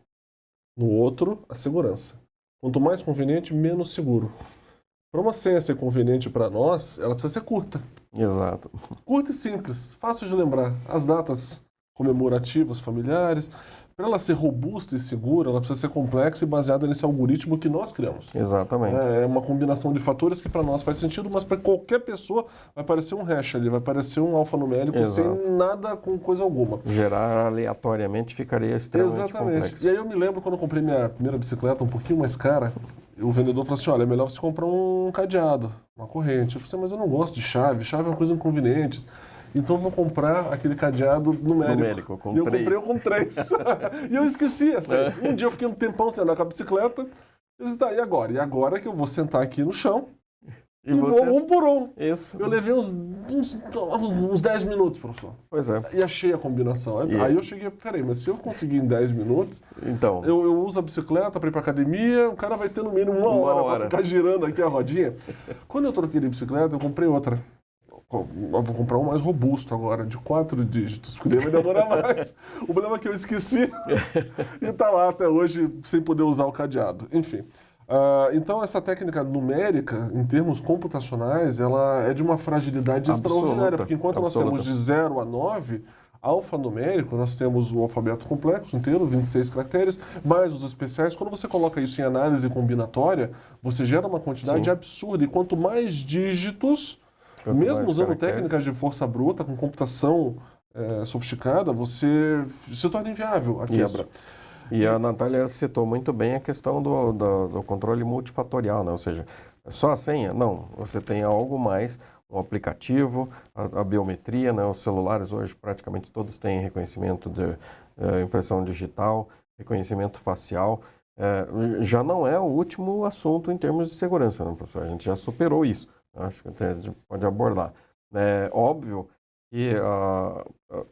no outro a segurança. Quanto mais conveniente, menos seguro. Para uma senha ser conveniente para nós, ela precisa ser curta. Exato. Curta e simples, fácil de lembrar. As datas comemorativas, familiares. Para ela ser robusta e segura, ela precisa ser complexa e baseada nesse algoritmo que nós criamos. Exatamente. É uma combinação de fatores que para nós faz sentido, mas para qualquer pessoa vai parecer um hash ali, vai parecer um alfanumérico. Exato. Sem nada, com coisa alguma. Gerar aleatoriamente ficaria extremamente complexo. E aí eu me lembro quando eu comprei minha primeira bicicleta, um pouquinho mais cara, o vendedor falou assim, olha, é melhor você comprar um cadeado, uma corrente. Eu falei assim, mas eu não gosto de chave é uma coisa inconveniente. Então eu vou comprar aquele cadeado numérico. Com 3. Eu comprei com 3. E eu esqueci. Assim. Um dia eu fiquei um tempão sem andar com a bicicleta. Eu disse, tá, e agora? E agora que eu vou sentar aqui no chão e vou um por um. Isso. Eu levei uns 10 minutos, professor. Pois é. E achei a combinação. Aí eu cheguei, peraí, mas se eu conseguir em 10 minutos, então, eu uso a bicicleta para ir para academia, o cara vai ter no mínimo uma hora para ficar girando aqui a rodinha. Quando eu troquei de bicicleta, eu comprei outra. Eu vou comprar um mais robusto agora, de 4 dígitos, porque daí vai demorar mais. O problema é que eu esqueci e tá lá até hoje sem poder usar o cadeado. Enfim, então essa técnica numérica, em termos computacionais, ela é de uma fragilidade extraordinária, porque enquanto nós temos de 0 a 9, alfanumérico, nós temos o alfabeto complexo inteiro, 26 caracteres, mais os especiais. Quando você coloca isso em análise combinatória, você gera uma quantidade absurda, e quanto mais dígitos... Mesmo usando técnicas de força bruta, com computação sofisticada, você se torna inviável a quebra. Isso. E a Natália citou muito bem a questão do controle multifatorial, né? Ou seja, só a senha? Não, você tem algo mais, um aplicativo, a biometria, né? Os celulares hoje praticamente todos têm reconhecimento de impressão digital, reconhecimento facial. Já não é o último assunto em termos de segurança, né, professor? A gente já superou isso. Acho que até a gente pode abordar. É óbvio que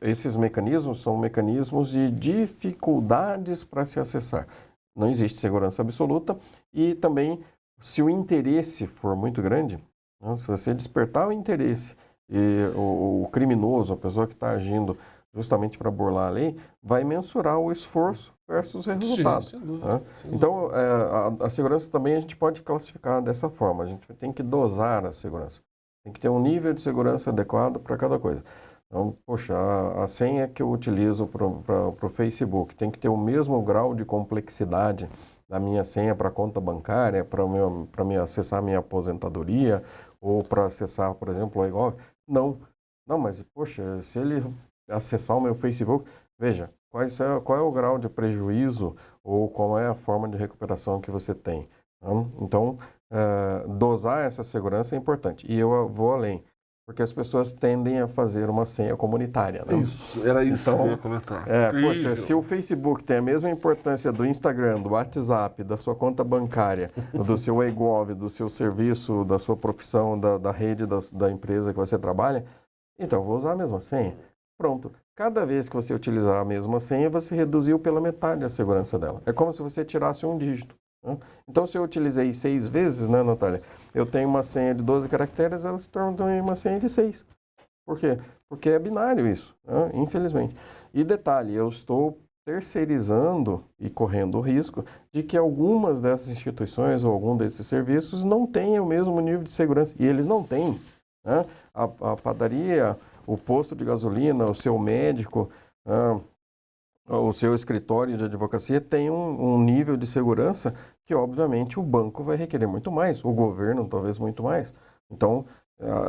esses mecanismos são mecanismos de dificuldades para se acessar. Não existe segurança absoluta e também, se o interesse for muito grande, né, se você despertar o interesse e o criminoso, a pessoa que está agindo justamente para burlar a lei, vai mensurar o esforço versus o resultado. Sim, né? Então, a segurança também a gente pode classificar dessa forma. A gente tem que dosar a segurança. Tem que ter um nível de segurança adequado para cada coisa. Então, poxa, a senha que eu utilizo para o Facebook tem que ter o mesmo grau de complexidade da minha senha para a conta bancária, para me acessar a minha aposentadoria ou para acessar, por exemplo, o eGov. Não, mas, poxa, se ele acessar o meu Facebook, veja, qual é o grau de prejuízo ou qual é a forma de recuperação que você tem. Então, dosar essa segurança é importante. E eu vou além, porque as pessoas tendem a fazer uma senha comunitária. Né? Isso, era isso então, que eu ia comentar. Poxa, se o Facebook tem a mesma importância do Instagram, do WhatsApp, da sua conta bancária, do seu eGov, do seu serviço, da sua profissão, da rede da empresa que você trabalha, então eu vou usar a mesma senha. Pronto. cada vez que você utilizar a mesma senha, você reduziu pela metade a segurança dela. É como se você tirasse um dígito. Né? Então, se eu utilizei 6 vezes, né, Natália? Eu tenho uma senha de 12 caracteres, ela se torna uma senha de 6. Por quê? Porque é binário isso, né? Infelizmente. E detalhe, eu estou terceirizando e correndo o risco de que algumas dessas instituições ou algum desses serviços não tenham o mesmo nível de segurança. E eles não têm. Né? A padaria, o posto de gasolina, o seu médico, o seu escritório de advocacia tem um nível de segurança que, obviamente, o banco vai requerer muito mais, o governo talvez muito mais. Então,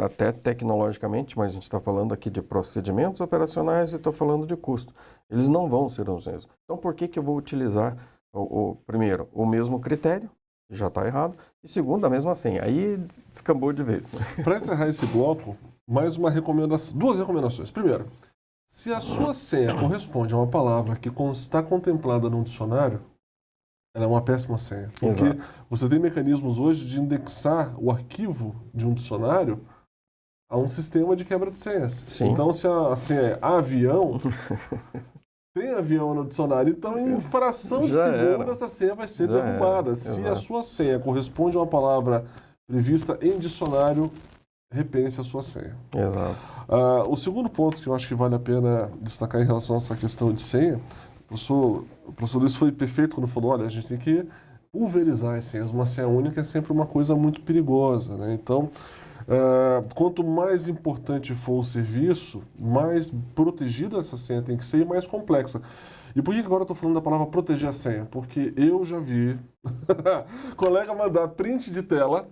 até tecnologicamente, mas a gente está falando aqui de procedimentos operacionais e estou falando de custo. Eles não vão ser os mesmos. Então, por que eu vou utilizar, primeiro, o mesmo critério, já está errado, e segundo, a mesma senha. Aí descambou de vez. Né? Para encerrar esse bloco, mais uma recomendação, 2 recomendações. Primeiro, se a sua senha corresponde a uma palavra que está contemplada num dicionário, ela é uma péssima senha. Porque Exato. você tem mecanismos hoje de indexar o arquivo de um dicionário a um sistema de quebra de senhas. Sim. Então, se a senha é avião, tem avião no dicionário, então em fração de Já segundo era. essa senha vai ser Já derrubada. era. Se a Exato. sua senha corresponde a uma palavra prevista em dicionário, repense a sua senha. Exato. O segundo ponto que eu acho que vale a pena destacar em relação a essa questão de senha, o professor Luiz foi perfeito quando falou, olha, a gente tem que pulverizar as senhas. Uma senha única é sempre uma coisa muito perigosa, né? Então, quanto mais importante for o serviço, mais protegida essa senha tem que ser e mais complexa. E por que agora eu estou falando da palavra proteger a senha? Porque eu já vi colega mandar print de tela,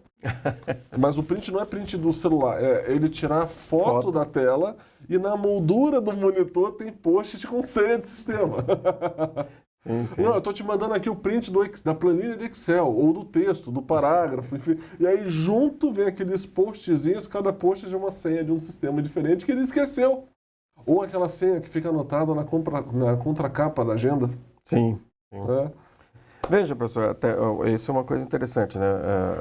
mas o print não é print do celular, é ele tirar foto da tela e na moldura do monitor tem post com senha de sistema. Sim, sim. Não, eu estou te mandando aqui o print da planilha de Excel, ou do texto, do parágrafo, enfim. E aí junto vem aqueles postzinhos, cada post de uma senha de um sistema diferente que ele esqueceu. Ou aquela senha que fica anotada na contracapa da agenda. Sim. Né? Veja, professor, isso é uma coisa interessante, né?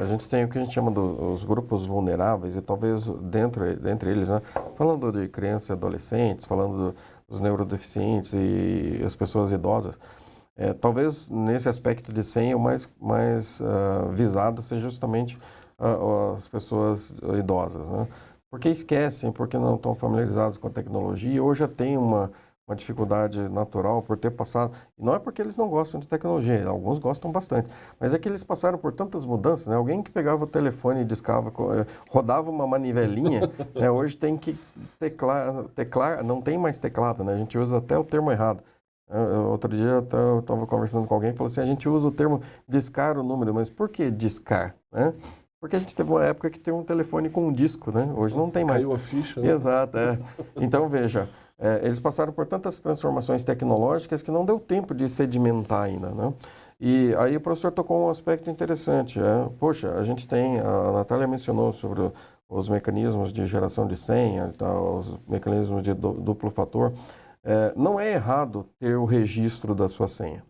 A gente tem o que a gente chama dos grupos vulneráveis e talvez dentre eles, né? Falando de crianças e adolescentes, falando dos neurodeficientes e as pessoas idosas, talvez nesse aspecto de senha o mais visado seja justamente as pessoas idosas, né? Porque esquecem, porque não estão familiarizados com a tecnologia ou já tem uma dificuldade natural por ter passado. E não é porque eles não gostam de tecnologia, alguns gostam bastante, mas é que eles passaram por tantas mudanças, né? Alguém que pegava o telefone e discava, rodava uma manivelinha, né? Hoje tem que teclar, não tem mais teclado, né? A gente usa até o termo errado. Outro dia eu estava conversando com alguém que falou assim, a gente usa o termo discar o número, mas por que discar, né? Porque a gente teve uma época que tinha um telefone com um disco, né? Hoje não tem mais. Caiu a ficha, né? Exato, Então, veja, eles passaram por tantas transformações tecnológicas que não deu tempo de sedimentar ainda, né? E aí o professor tocou um aspecto interessante. Poxa, a gente tem, a Natália mencionou sobre os mecanismos de geração de senha, os mecanismos de duplo fator. Não é errado ter o registro da sua senha.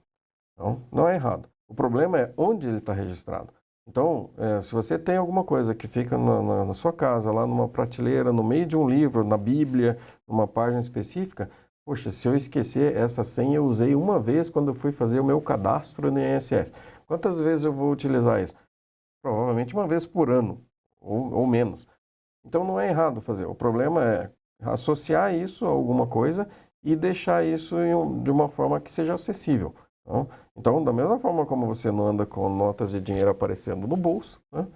Não é errado. O problema é onde ele está registrado. Então, se você tem alguma coisa que fica na sua casa, lá numa prateleira, no meio de um livro, na Bíblia, numa página específica, poxa, se eu esquecer essa senha, eu usei uma vez quando eu fui fazer o meu cadastro no INSS. Quantas vezes eu vou utilizar isso? Provavelmente uma vez por ano, ou menos. Então, não é errado fazer. O problema é associar isso a alguma coisa e deixar isso de uma forma que seja acessível. Então, da mesma forma como você não anda com notas de dinheiro aparecendo no bolso, né?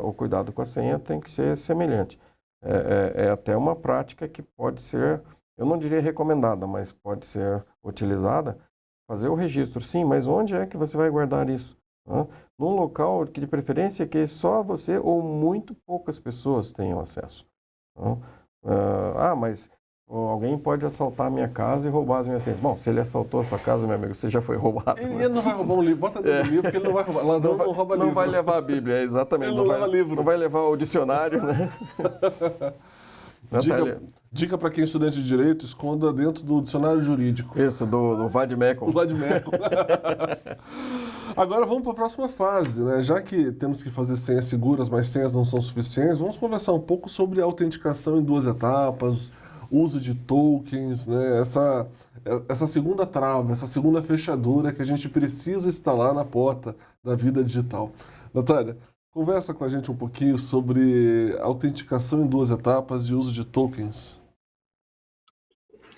O cuidado com a senha tem que ser semelhante. É até uma prática que pode ser, eu não diria recomendada, mas pode ser utilizada. Fazer o registro, sim, mas onde é que você vai guardar isso? Num local que de preferência que só você ou muito poucas pessoas tenham acesso. Mas alguém pode assaltar a minha casa e roubar as minhas senhas. Bom, se ele assaltou a sua casa, meu amigo, você já foi roubado. Ele não vai roubar um livro. Bota dentro do livro, porque ele não vai roubar. Ladrão não rouba livro. Não vai levar a Bíblia, exatamente. Ele não leva livro. Não vai levar o dicionário, né? Dica para quem é estudante de Direito, esconda dentro do dicionário jurídico. Isso, do Vademecum. O Vademecum. Agora vamos para a próxima fase, né? Já que temos que fazer senhas seguras, mas senhas não são suficientes, vamos conversar um pouco sobre autenticação em 2 etapas, uso de tokens, né? Essa segunda trava, essa segunda fechadura que a gente precisa instalar na porta da vida digital. Natália, conversa com a gente um pouquinho sobre autenticação em 2 etapas e uso de tokens.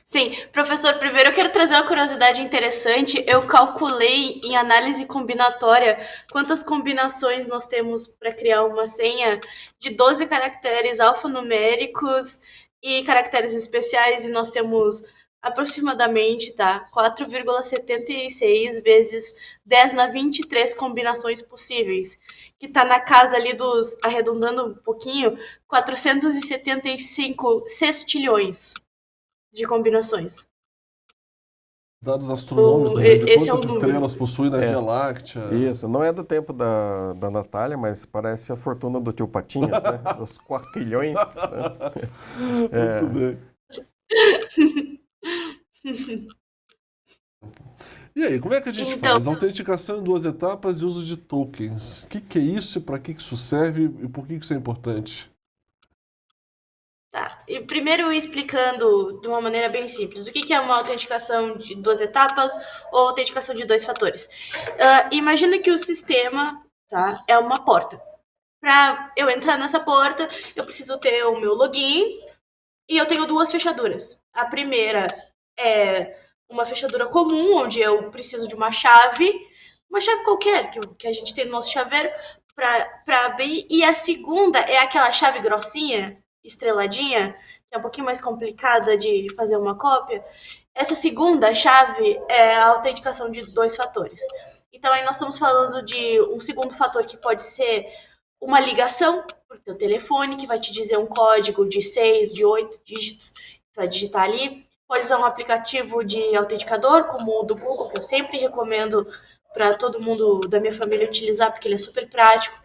Sim, professor, primeiro eu quero trazer uma curiosidade interessante. Eu calculei em análise combinatória quantas combinações nós temos para criar uma senha de 12 caracteres alfanuméricos e caracteres especiais, e nós temos aproximadamente, tá, 4,76 vezes 10 na 23 combinações possíveis, que está na casa ali dos, arredondando um pouquinho, 475 sextilhões de combinações. Dados astronômicos, né, de Esse é o quantas número. estrelas possui na Via Láctea. Isso, não é do tempo da Natália, mas parece a fortuna do tio Patinhas, né? Os 4 trilhões. Né? Muito bem. E aí, como é que a gente Então, faz? Autenticação em 2 etapas e uso de tokens. O que é isso, para que isso serve e por que isso é importante? tá. E primeiro explicando de uma maneira bem simples, o que é uma autenticação de 2 etapas ou autenticação de 2 fatores. Imagina que o sistema, tá, é uma porta. Para eu entrar nessa porta, eu preciso ter o meu login e eu tenho 2 fechaduras. A primeira é uma fechadura comum, onde eu preciso de uma chave qualquer que a gente tem no nosso chaveiro para abrir. E a segunda é aquela chave grossinha, estreladinha, que é um pouquinho mais complicada de fazer uma cópia. Essa segunda chave é a autenticação de 2 fatores. Então, aí nós estamos falando de um segundo fator que pode ser uma ligação para o teu telefone, que vai te dizer um código de 6, de 8 dígitos, tu vai digitar ali. Pode usar um aplicativo de autenticador, como o do Google, que eu sempre recomendo para todo mundo da minha família utilizar, porque ele é super prático.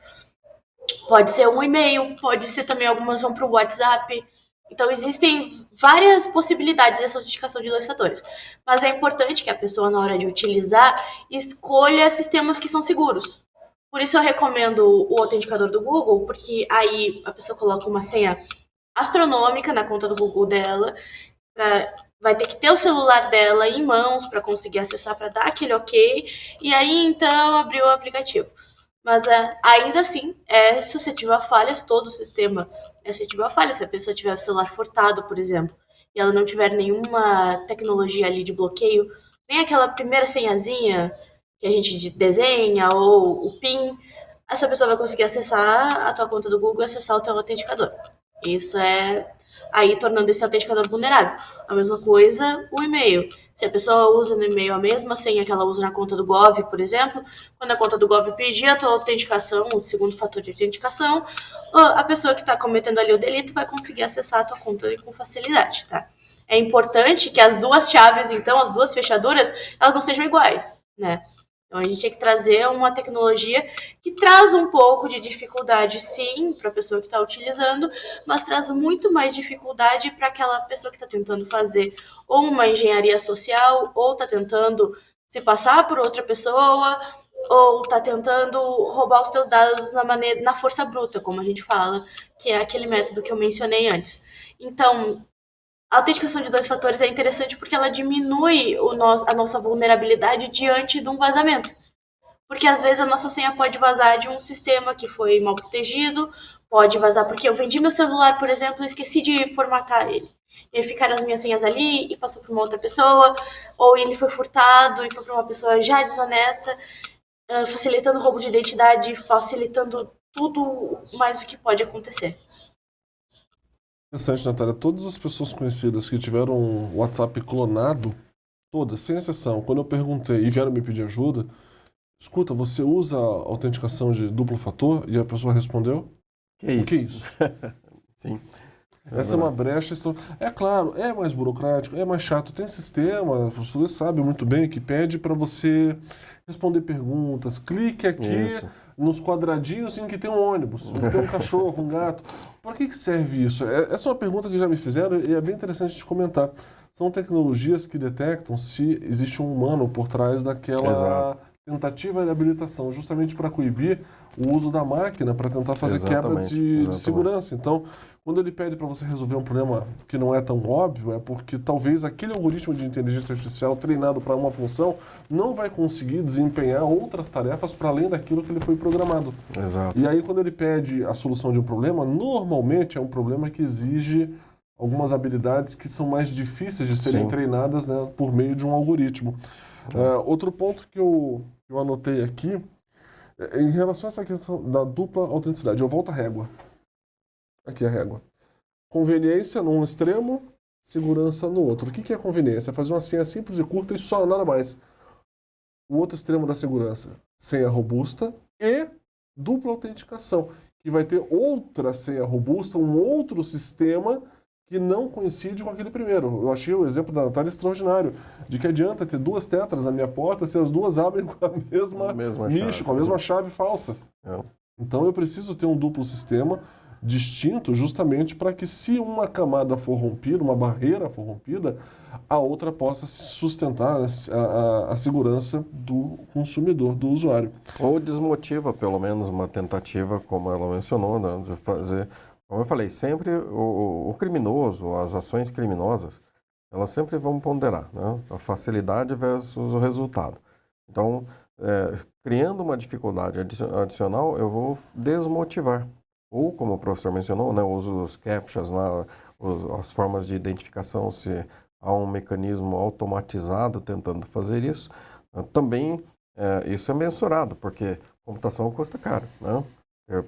Pode ser um e-mail, pode ser também algumas vão para o WhatsApp. Então, existem várias possibilidades dessa autenticação de 2 fatores. Mas é importante que a pessoa, na hora de utilizar, escolha sistemas que são seguros. Por isso eu recomendo o autenticador do Google, porque aí a pessoa coloca uma senha astronômica na conta do Google dela, vai ter que ter o celular dela em mãos para conseguir acessar, para dar aquele ok, e aí então abrir o aplicativo. Mas ainda assim, é suscetível a falhas, todo o sistema é suscetível a falhas. Se a pessoa tiver o celular furtado, por exemplo, e ela não tiver nenhuma tecnologia ali de bloqueio, nem aquela primeira senhazinha que a gente desenha, ou o PIN, essa pessoa vai conseguir acessar a tua conta do Google e acessar o teu autenticador. Isso é aí tornando esse autenticador vulnerável. A mesma coisa o e-mail. Se a pessoa usa no e-mail a mesma senha que ela usa na conta do Gov, por exemplo, quando a conta do Gov pedir a tua autenticação, o segundo fator de autenticação, a pessoa que está cometendo ali o delito vai conseguir acessar a tua conta com facilidade, tá? É importante que as 2 chaves, então, as 2 fechaduras, elas não sejam iguais, né? Então, a gente tem que trazer uma tecnologia que traz um pouco de dificuldade, sim, para a pessoa que está utilizando, mas traz muito mais dificuldade para aquela pessoa que está tentando fazer ou uma engenharia social, ou está tentando se passar por outra pessoa, ou está tentando roubar os teus dados na força bruta, como a gente fala, que é aquele método que eu mencionei antes. Então, a autenticação de 2 fatores é interessante porque ela diminui a nossa vulnerabilidade diante de um vazamento. Porque às vezes a nossa senha pode vazar de um sistema que foi mal protegido, pode vazar porque eu vendi meu celular, por exemplo, e esqueci de formatar ele. E aí ficaram as minhas senhas ali e passou para uma outra pessoa, ou ele foi furtado e foi para uma pessoa já desonesta, facilitando o roubo de identidade, facilitando tudo mais o que pode acontecer. Interessante, Natália. Todas as pessoas conhecidas que tiveram um WhatsApp clonado, todas, sem exceção, quando eu perguntei e vieram me pedir ajuda, escuta, você usa a autenticação de duplo fator? E a pessoa respondeu, Que isso? o que é isso? Sim. Essa é uma brecha. É claro, é mais burocrático, é mais chato. Tem sistema, você sabe muito bem, que pede para você responder perguntas. Clique aqui Isso. nos quadradinhos em que tem um ônibus, em que tem um cachorro, um gato. Para que serve isso? Essa é uma pergunta que já me fizeram e é bem interessante de comentar. São tecnologias que detectam se existe um humano por trás daquela Exato. tentativa de habilitação, justamente para coibir o uso da máquina para tentar fazer quebra de segurança. Então, quando ele pede para você resolver um problema que não é tão óbvio, é porque talvez aquele algoritmo de inteligência artificial treinado para uma função não vai conseguir desempenhar outras tarefas para além daquilo que ele foi programado. Exato. E aí, quando ele pede a solução de um problema, normalmente é um problema que exige algumas habilidades que são mais difíceis de serem treinadas, né, por meio de um algoritmo. Outro ponto que eu anotei aqui, em relação a essa questão da dupla autenticidade, eu volto à régua. Aqui a régua. Conveniência num extremo, segurança no outro. O que é conveniência? É fazer uma senha simples e curta e só nada mais. O outro extremo da segurança, senha robusta e dupla autenticação, que vai ter outra senha robusta, um outro sistema que não coincide com aquele primeiro. Eu achei o exemplo da Natália extraordinário, de que adianta ter duas tetras na minha porta se as duas abrem com a mesma nicho, chave, com a mesma chave falsa. Então eu preciso ter um duplo sistema distinto justamente para que, se uma camada for rompida, uma barreira for rompida, a outra possa sustentar a segurança do consumidor, do usuário. Ou desmotiva, pelo menos, uma tentativa, como ela mencionou, né, de fazer... Como eu falei, sempre o criminoso, as ações criminosas, elas sempre vão ponderar, né? A facilidade versus o resultado. Então, criando uma dificuldade adicional, eu vou desmotivar. Ou, como o professor mencionou, né, o uso dos CAPTCHAs, as formas de identificação, se há um mecanismo automatizado tentando fazer isso, também isso é mensurado, porque computação custa caro, né?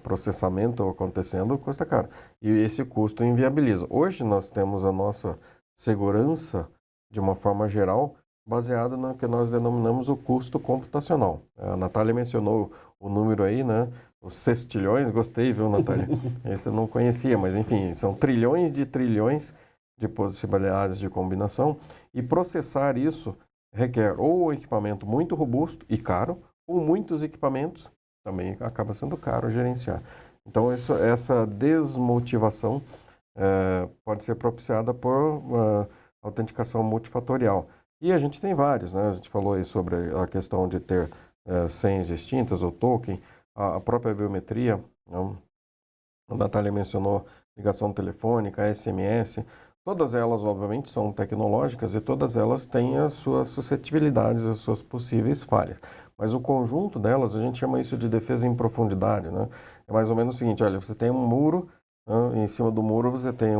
Processamento acontecendo custa caro. E esse custo inviabiliza. Hoje nós temos a nossa segurança, de uma forma geral, baseada no que nós denominamos o custo computacional. A Natália mencionou o número aí, né? Os sextilhões, gostei, viu, Natália? Esse eu não conhecia, mas enfim, são trilhões de possibilidades de combinação, e processar isso requer ou um equipamento muito robusto e caro, ou muitos equipamentos, também acaba sendo caro gerenciar. Então, essa desmotivação pode ser propiciada por autenticação multifatorial. E a gente tem vários, né? A gente falou aí sobre a questão de ter senhas distintas, ou token, a própria biometria, né? A Natália mencionou ligação telefônica, SMS, todas elas, obviamente, são tecnológicas e todas elas têm as suas suscetibilidades, as suas possíveis falhas. Mas o conjunto delas, a gente chama isso de defesa em profundidade, né? É mais ou menos o seguinte, olha, você tem um muro, né? Em cima do muro você tem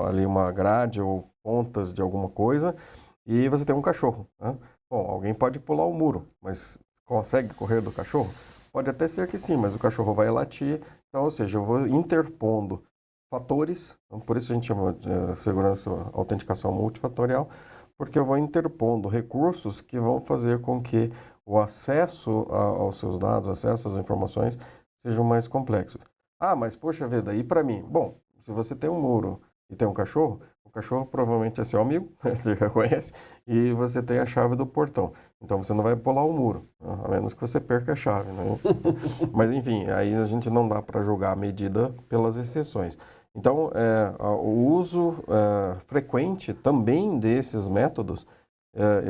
ali uma grade ou pontas de alguma coisa, e você tem um cachorro, né? Bom, alguém pode pular o muro, mas consegue correr do cachorro? Pode até ser que sim, mas o cachorro vai latir. Então, ou seja, eu vou interpondo fatores, então, por isso a gente chama de segurança, autenticação multifatorial, porque eu vou interpondo recursos que vão fazer com que o acesso aos seus dados, acesso às informações, sejam mais complexos. Ah, mas poxa vida, e para mim? Bom, se você tem um muro e tem um cachorro, o cachorro provavelmente é seu amigo, você já conhece, e você tem a chave do portão. Então você não vai pular o muro, né? A menos que você perca a chave, né? Mas enfim, aí a gente não dá para julgar a medida pelas exceções. Então, o uso frequente também desses métodos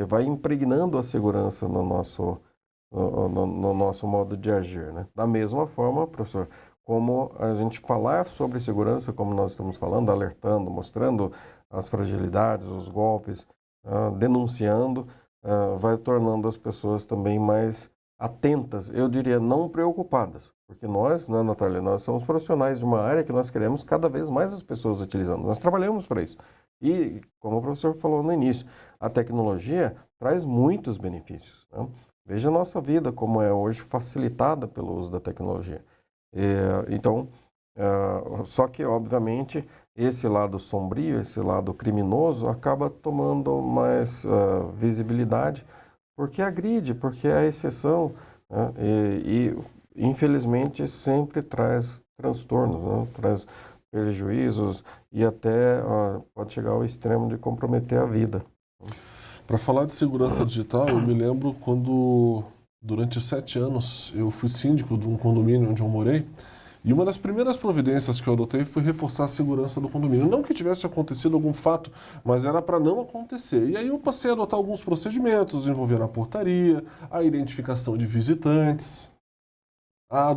vai impregnando a segurança no nosso modo de agir, né? Da mesma forma, professor, como a gente falar sobre segurança, como nós estamos falando, alertando, mostrando as fragilidades, os golpes, denunciando, vai tornando as pessoas também mais atentas, eu diria não preocupadas, porque nós, né, Natália, nós somos profissionais de uma área que nós queremos cada vez mais as pessoas utilizando, nós trabalhamos para isso. E, como o professor falou no início, a tecnologia traz muitos benefícios, né? Veja a nossa vida como é hoje facilitada pelo uso da tecnologia. Então, só que, obviamente, esse lado sombrio, esse lado criminoso, acaba tomando mais visibilidade, porque agride, porque é a exceção, né? E, infelizmente, sempre traz transtornos, né? Traz prejuízos e até pode chegar ao extremo de comprometer a vida. Para falar de segurança digital, eu me lembro quando, durante 7 anos, eu fui síndico de um condomínio onde eu morei, E uma das primeiras providências que eu adotei foi reforçar a segurança do condomínio. Não que tivesse acontecido algum fato, mas era para não acontecer. E aí eu passei a adotar alguns procedimentos envolvendo a portaria, a identificação de visitantes, a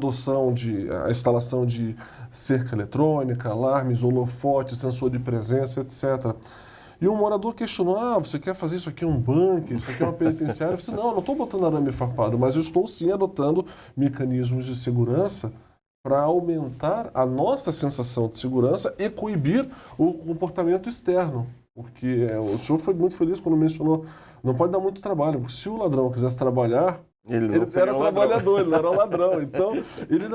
instalação de cerca eletrônica, alarmes, holofotes, sensor de presença, etc. E um morador questionou, você quer fazer isso aqui um bunker, isso aqui é uma penitenciária? Eu disse, não estou botando arame farpado, mas eu estou sim adotando mecanismos de segurança para aumentar a nossa sensação de segurança e coibir o comportamento externo. Porque o senhor foi muito feliz quando mencionou, não pode dar muito trabalho, porque se o ladrão quisesse trabalhar, ele era trabalhador, ele não era um ladrão. Então, ele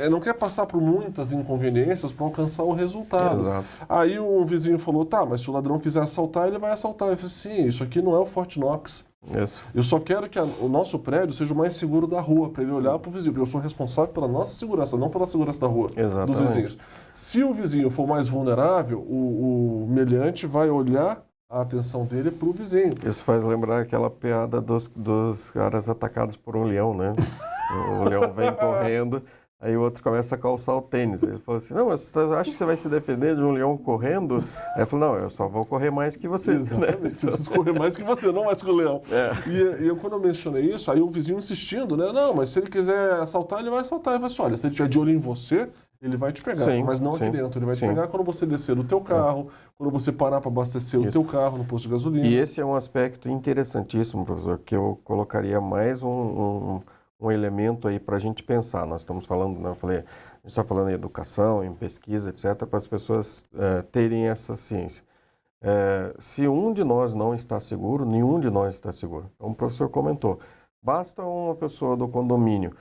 não quer passar por muitas inconveniências para alcançar o resultado. Exato. Aí um vizinho falou, mas se o ladrão quiser assaltar, ele vai assaltar. Eu falei, sim, isso aqui não é o Fort Knox. Isso. Eu só quero que o nosso prédio seja o mais seguro da rua, para ele olhar para o vizinho, porque eu sou responsável pela nossa segurança, não pela segurança da rua, Exatamente. dos vizinhos. Se o vizinho for mais vulnerável, o meliante vai olhar a atenção dele para o vizinho. Isso faz lembrar aquela piada dos caras atacados por um leão, né? O leão vem correndo, aí o outro começa a calçar o tênis. Ele falou assim, não, mas você acha que você vai se defender de um leão correndo? Aí ele falou, não, eu só vou correr mais que você. Exatamente, eu preciso correr mais que você, não mais que o leão. É. E eu, quando eu mencionei isso, aí o vizinho insistindo, né? Não, mas se ele quiser assaltar, ele vai assaltar. Ele vai assim, olha, se ele estiver de olho em você, ele vai te pegar, Sim, mas não sim, aqui dentro. Ele vai te sim. pegar quando você descer do teu carro, quando você parar para abastecer o teu carro no posto de gasolina. E esse é um aspecto interessantíssimo, professor, que eu colocaria mais um elemento aí para a gente pensar. Nós estamos falando, né, a gente está falando em educação, em pesquisa, etc., para as pessoas terem essa ciência. Se um de nós não está seguro, nenhum de nós está seguro. Então, o professor comentou, basta uma pessoa do condomínio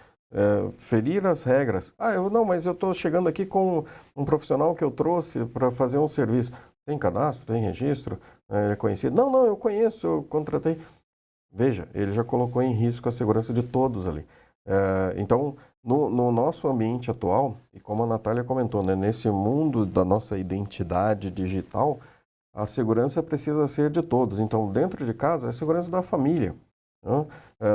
ferir as regras. Mas eu estou chegando aqui com um profissional que eu trouxe para fazer um serviço. Tem cadastro, tem registro, é conhecido? Não, eu conheço, eu contratei. Veja, ele já colocou em risco a segurança de todos ali. Então, no nosso ambiente atual, e como a Natália comentou, né, nesse mundo da nossa identidade digital, a segurança precisa ser de todos. Então, dentro de casa, é a segurança da família.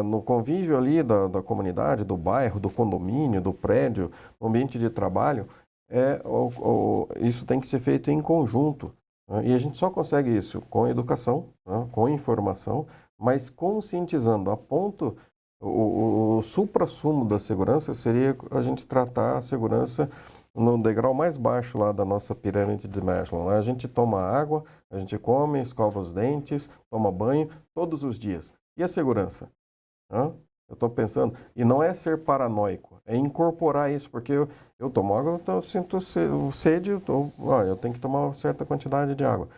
No convívio ali da comunidade, do bairro, do condomínio, do prédio, no ambiente de trabalho, isso tem que ser feito em conjunto. E a gente só consegue isso com educação, com informação, mas conscientizando. A ponto, o suprassumo da segurança seria a gente tratar a segurança no degrau mais baixo lá da nossa pirâmide de Maslow. A gente toma água, a gente come, escova os dentes, toma banho todos os dias. E a segurança? Eu estou pensando, e não é ser paranoico, é incorporar isso, porque eu tomo água, eu sinto sede, eu tenho que tomar uma certa quantidade de água.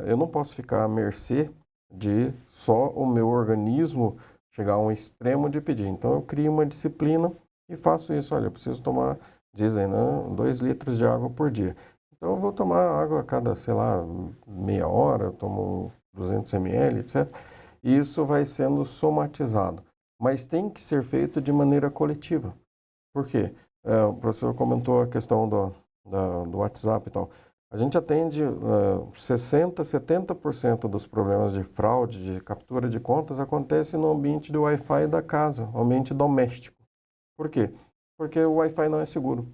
Eu não posso ficar à mercê de só o meu organismo chegar a um extremo de pedir. Então eu crio uma disciplina e faço isso. Olha, eu preciso tomar, dizem, 2 litros de água por dia. Então eu vou tomar água a cada, meia hora, eu tomo 200 ml, etc. E isso vai sendo somatizado. Mas tem que ser feito de maneira coletiva. Por quê? O professor comentou a questão do WhatsApp e tal. A gente atende 60%, 70% dos problemas de fraude, de captura de contas, acontece no ambiente do Wi-Fi da casa, ambiente doméstico. Por quê? Porque o Wi-Fi não é seguro.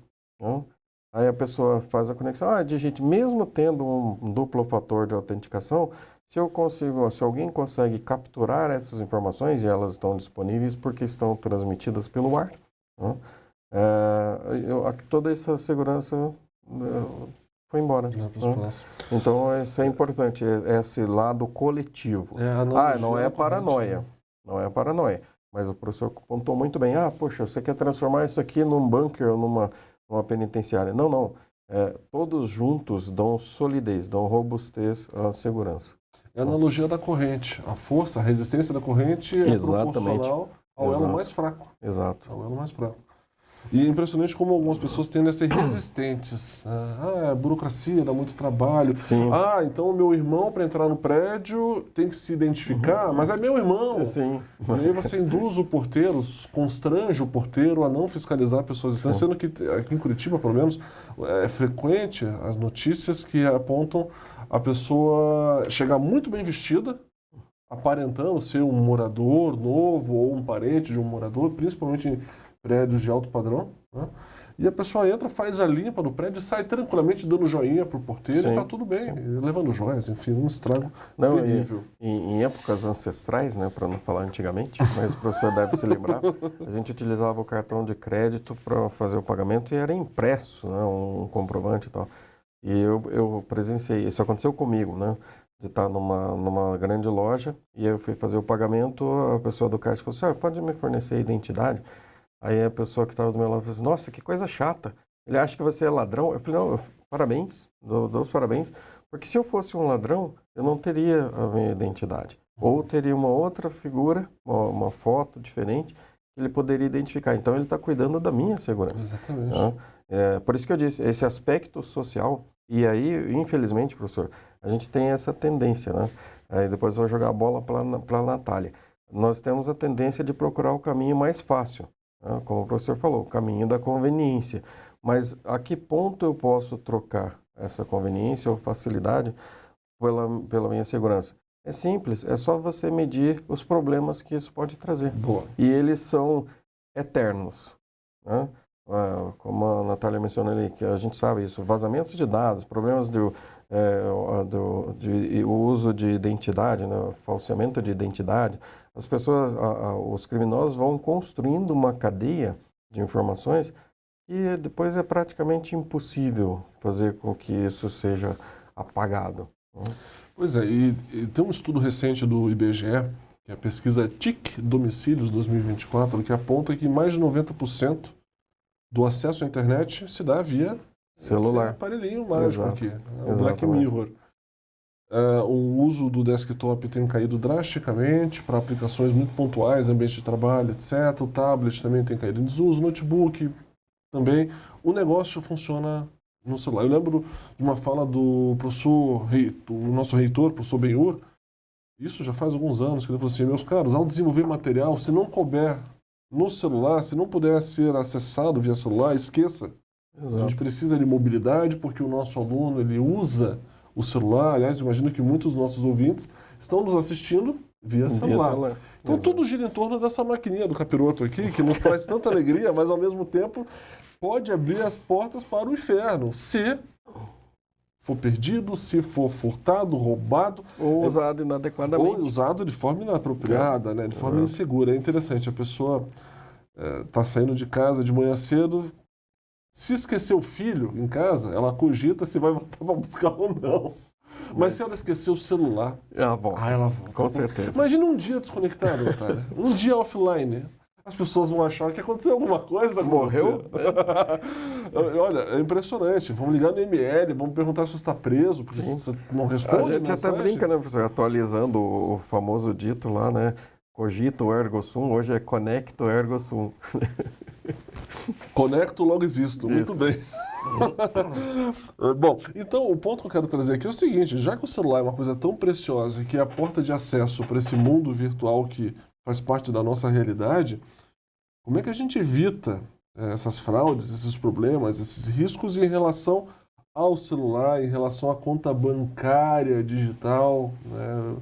Aí a pessoa faz a conexão, digite, mesmo tendo um duplo fator de autenticação, se alguém consegue capturar essas informações, e elas estão disponíveis porque estão transmitidas pelo ar, toda essa segurança foi embora. Então, isso é importante, esse lado coletivo. Não é paranoia. Não é paranoia. Mas o professor contou muito bem. Poxa, você quer transformar isso aqui num bunker ou numa penitenciária. Não. Todos juntos dão solidez, dão robustez à segurança. É a analogia da corrente. A força, a resistência da corrente é proporcional ao elo mais fraco. Exato. Ao elo mais fraco. E é impressionante como algumas pessoas tendem a ser resistentes. A burocracia dá muito trabalho. Sim. Então o meu irmão, para entrar no prédio, tem que se identificar, mas é meu irmão. Sim. E aí você induz o porteiro, constrange o porteiro a não fiscalizar pessoas estrangeiras, sendo que aqui em Curitiba, pelo menos, é frequente as notícias que apontam a pessoa chegar muito bem vestida, aparentando ser um morador novo ou um parente de um morador, principalmente em prédios de alto padrão, né? E a pessoa entra, faz a limpa do prédio e sai tranquilamente dando joinha pro porteiro Sim, e tá tudo bem, levando joias, enfim, um estrago Não, terrível. em épocas ancestrais, né, para não falar antigamente, mas o professor deve se lembrar, a gente utilizava o cartão de crédito para fazer o pagamento e era impresso, né, um comprovante e tal. E eu presenciei, isso aconteceu comigo, né, de estar numa grande loja e eu fui fazer o pagamento, a pessoa do caixa falou assim, pode me fornecer a identidade? Aí a pessoa que estava do meu lado falou assim, nossa, que coisa chata. Ele acha que você é ladrão? Eu falei, não, parabéns, dou os parabéns, porque se eu fosse um ladrão, eu não teria a minha identidade. Ou teria uma outra figura, uma foto diferente, que ele poderia identificar. Então ele está cuidando da minha segurança. Exatamente. Né? Por isso que eu disse, esse aspecto social, e aí, infelizmente, professor, a gente tem essa tendência, né? Aí depois eu vou jogar a bola para a Natália. Nós temos a tendência de procurar o caminho mais fácil. Como o professor falou, o caminho da conveniência. Mas a que ponto eu posso trocar essa conveniência ou facilidade pela minha segurança? É simples, é só você medir os problemas que isso pode trazer. Boa. E eles são eternos. Né? Como a Natália mencionou ali, que a gente sabe isso, vazamentos de dados, problemas de uso de identidade, né? Falseamento de identidade. As pessoas, os criminosos vão construindo uma cadeia de informações e depois é praticamente impossível fazer com que isso seja apagado. Né? Pois é, e tem um estudo recente do IBGE, que é a pesquisa TIC Domicílios 2024, que aponta que mais de 90% do acesso à internet se dá via celular. Esse aparelhinho mágico Exato. aqui, o Black Mirror. O uso do desktop tem caído drasticamente para aplicações muito pontuais, ambiente de trabalho, etc. O tablet também tem caído em desuso, notebook também. O negócio funciona no celular. Eu lembro de uma fala do professor, do nosso reitor, professor Benhur, isso já faz alguns anos, que ele falou assim, meus caros, ao desenvolver material, se não couber no celular, se não puder ser acessado via celular, esqueça. Exato. A gente precisa de mobilidade porque o nosso aluno ele usa o celular. Aliás, imagino que muitos dos nossos ouvintes estão nos assistindo via celular. Então Exato. tudo gira em torno dessa maquininha do capiroto aqui, que nos traz tanta alegria, mas ao mesmo tempo pode abrir as portas para o inferno, se for perdido, se for furtado, roubado. Ou usado inadequadamente. Ou usado de forma inapropriada, né? De forma insegura. É interessante, a pessoa está saindo de casa de manhã cedo, se esquecer o filho em casa, ela cogita se vai voltar para buscar ou não. Mas se ela esquecer o celular, ela volta. Com certeza. Imagina um dia desconectado, Natália. Um dia offline. As pessoas vão achar que aconteceu alguma coisa. Morreu? Olha, é impressionante. Vamos ligar no ML, vamos perguntar se você está preso, porque você não responde. A gente até brinca, né, professor? Atualizando o famoso dito lá, né? Cogito ergo sum, hoje é conecto ergo sum. Conecto, logo existo. Muito bem. Bom, então o ponto que eu quero trazer aqui é o seguinte, já que o celular é uma coisa tão preciosa, que é a porta de acesso para esse mundo virtual que faz parte da nossa realidade, como é que a gente evita essas fraudes, esses problemas, esses riscos em relação ao celular, em relação à conta bancária digital, né?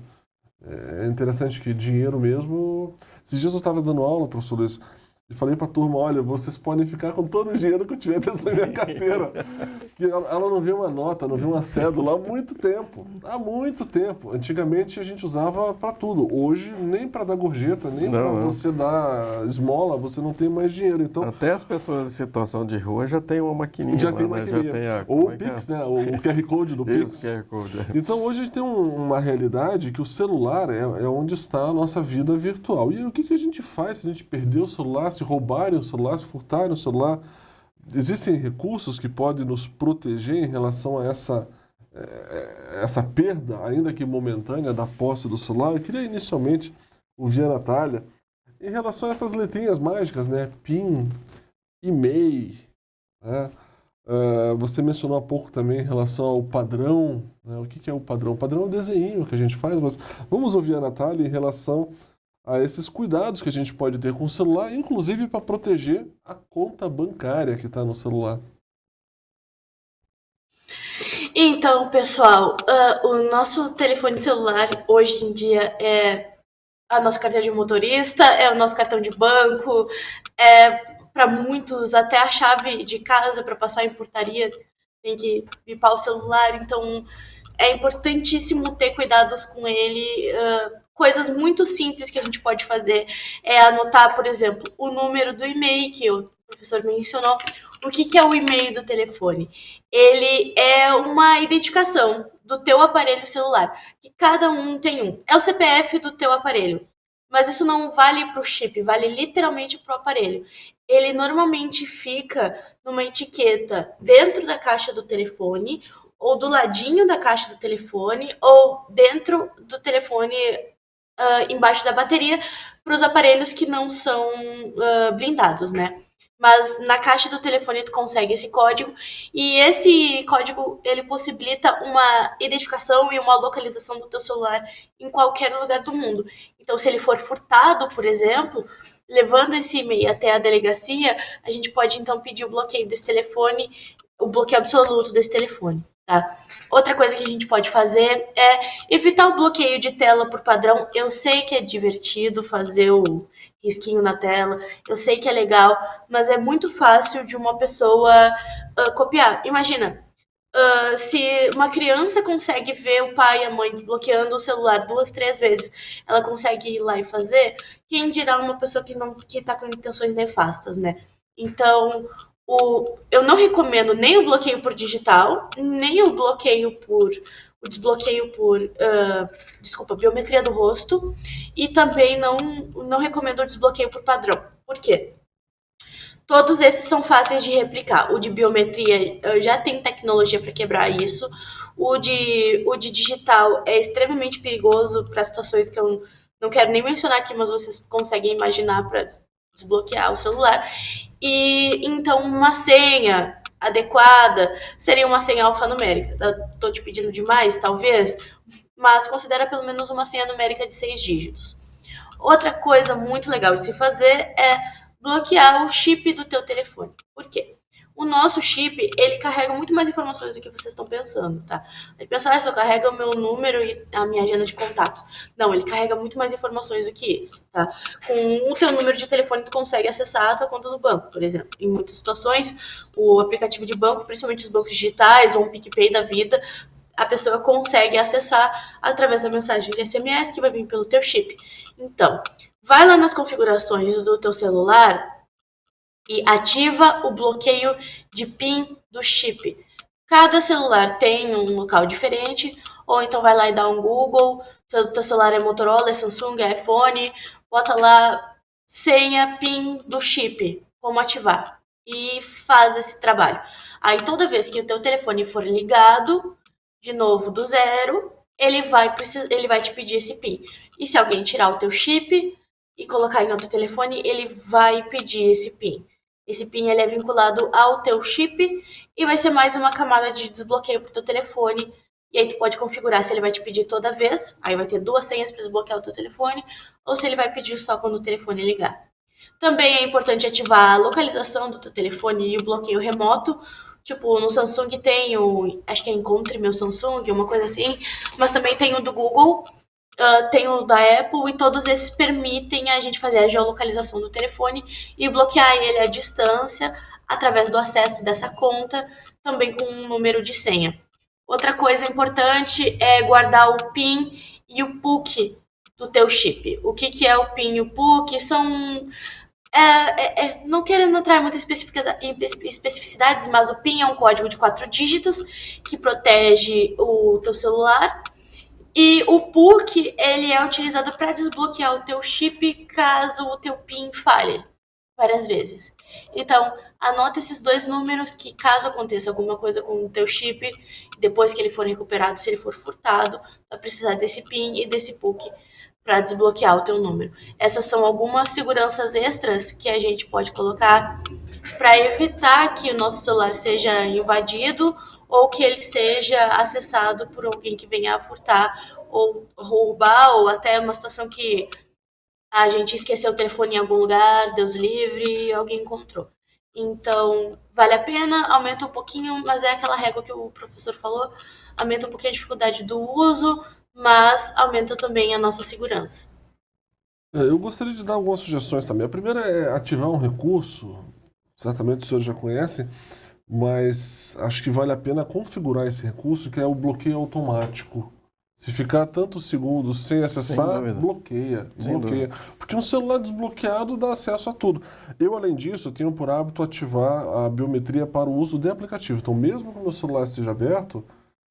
É interessante que dinheiro mesmo... Esses dias eu estava dando aula, professor Luiz, e falei para a turma, olha, vocês podem ficar com todo o dinheiro que eu tiver dentro da minha carteira. Que ela não vê uma nota, não vê uma cédula há muito tempo. Há muito tempo. Antigamente a gente usava para tudo. Hoje, nem para dar gorjeta, nem para você dar esmola, você não tem mais dinheiro. Então, até as pessoas em situação de rua já tem uma maquininha. Já tem maquininha. Já tem ou o Pix, né? O QR Code do Pix. QR Code. Então hoje a gente tem uma realidade que o celular é onde está a nossa vida virtual. E o que a gente faz se a gente perder o celular, se roubarem o celular, se furtarem o celular? Existem recursos que podem nos proteger em relação a essa perda, ainda que momentânea, da posse do celular. Eu queria inicialmente ouvir a Natália em relação a essas letrinhas mágicas, né? PIN, e-mail, né? Você mencionou há pouco também em relação ao padrão, né? O que é o padrão? O padrão é um desenho que a gente faz, mas vamos ouvir a Natália em relação a esses cuidados que a gente pode ter com o celular, inclusive para proteger a conta bancária que está no celular. Então, pessoal, o nosso telefone celular hoje em dia é a nossa carteira de motorista, é o nosso cartão de banco, é para muitos, até a chave de casa para passar em portaria tem que bipar o celular, então é importantíssimo ter cuidados com ele. Coisas muito simples que a gente pode fazer é anotar, por exemplo, o número do e-mail que o professor mencionou. O que é o e-mail do telefone? Ele é uma identificação do teu aparelho celular, que cada um tem um. É o CPF do teu aparelho, mas isso não vale para o chip, vale literalmente para o aparelho. Ele normalmente fica numa etiqueta dentro da caixa do telefone, ou do ladinho da caixa do telefone, ou dentro do telefone, embaixo da bateria, para os aparelhos que não são blindados, né? Mas na caixa do telefone tu consegue esse código, e esse código ele possibilita uma identificação e uma localização do teu celular em qualquer lugar do mundo. Então, se ele for furtado, por exemplo, levando esse e-mail até a delegacia, a gente pode então pedir o bloqueio desse telefone, o bloqueio absoluto desse telefone, tá? Outra coisa que a gente pode fazer é evitar o bloqueio de tela por padrão. Eu sei que é divertido fazer o risquinho na tela, eu sei que é legal, mas é muito fácil de uma pessoa copiar. Imagina, se uma criança consegue ver o pai e a mãe bloqueando o celular 2, 3 vezes, ela consegue ir lá e fazer, quem dirá uma pessoa que tá com intenções nefastas, né? Então, eu não recomendo nem o bloqueio por digital, nem o desbloqueio por biometria do rosto, e também não recomendo o desbloqueio por padrão. Por quê? Todos esses são fáceis de replicar. O de biometria já tem tecnologia para quebrar isso. O de digital é extremamente perigoso para situações que eu não quero nem mencionar aqui, mas vocês conseguem imaginar para desbloquear o celular. E então uma senha adequada seria uma senha alfanumérica. Estou te pedindo demais, talvez, mas considera pelo menos uma senha numérica de 6 dígitos. Outra coisa muito legal de se fazer é bloquear o chip do teu telefone. Por quê? O nosso chip, ele carrega muito mais informações do que vocês estão pensando, tá? A gente pensa, só carrega o meu número e a minha agenda de contatos. Não, ele carrega muito mais informações do que isso, tá? Com o teu número de telefone, tu consegue acessar a tua conta do banco, por exemplo. Em muitas situações, o aplicativo de banco, principalmente os bancos digitais ou um PicPay da vida, a pessoa consegue acessar através da mensagem de SMS que vai vir pelo teu chip. Então, vai lá nas configurações do teu celular e ativa o bloqueio de PIN do chip. Cada celular tem um local diferente, ou então vai lá e dá um Google, se o teu celular é Motorola, é Samsung, é iPhone, bota lá senha PIN do chip, como ativar, e faz esse trabalho. Aí toda vez que o teu telefone for ligado, de novo do zero, ele vai te pedir esse PIN. E se alguém tirar o teu chip e colocar em outro telefone, ele vai pedir esse PIN. Esse PIN ele é vinculado ao teu chip e vai ser mais uma camada de desbloqueio pro teu telefone. E aí tu pode configurar se ele vai te pedir toda vez, aí vai ter 2 senhas para desbloquear o teu telefone, ou se ele vai pedir só quando o telefone ligar. Também é importante ativar a localização do teu telefone e o bloqueio remoto. Tipo, no Samsung tem acho que é Encontre Meu Samsung, uma coisa assim, mas também tem o do Google, tem o da Apple, e todos esses permitem a gente fazer a geolocalização do telefone e bloquear ele à distância através do acesso dessa conta, também com um número de senha. Outra coisa importante é guardar o PIN e o PUC do teu chip. O que é o PIN e o PUC? São não querendo entrar em muitas especificidades, mas o PIN é um código de 4 dígitos que protege o teu celular. E o PUC, ele é utilizado para desbloquear o teu chip caso o teu PIN falhe várias vezes. Então, anota esses 2 números que caso aconteça alguma coisa com o teu chip, depois que ele for recuperado, se ele for furtado, vai precisar desse PIN e desse PUC para desbloquear o teu número. Essas são algumas seguranças extras que a gente pode colocar para evitar que o nosso celular seja invadido ou que ele seja acessado por alguém que venha a furtar ou roubar, ou até uma situação que a gente esqueceu o telefone em algum lugar, Deus livre, e alguém encontrou. Então, vale a pena, aumenta um pouquinho, mas é aquela régua que o professor falou, aumenta um pouquinho a dificuldade do uso, mas aumenta também a nossa segurança. Eu gostaria de dar algumas sugestões também. A primeira é ativar um recurso certamente os senhores já conhecem, mas acho que vale a pena configurar esse recurso, que é o bloqueio automático. Se ficar tantos segundos sem acessar, bloqueia. Porque um celular desbloqueado dá acesso a tudo. Eu, além disso, tenho por hábito ativar a biometria para o uso de aplicativo. Então, mesmo que o meu celular esteja aberto,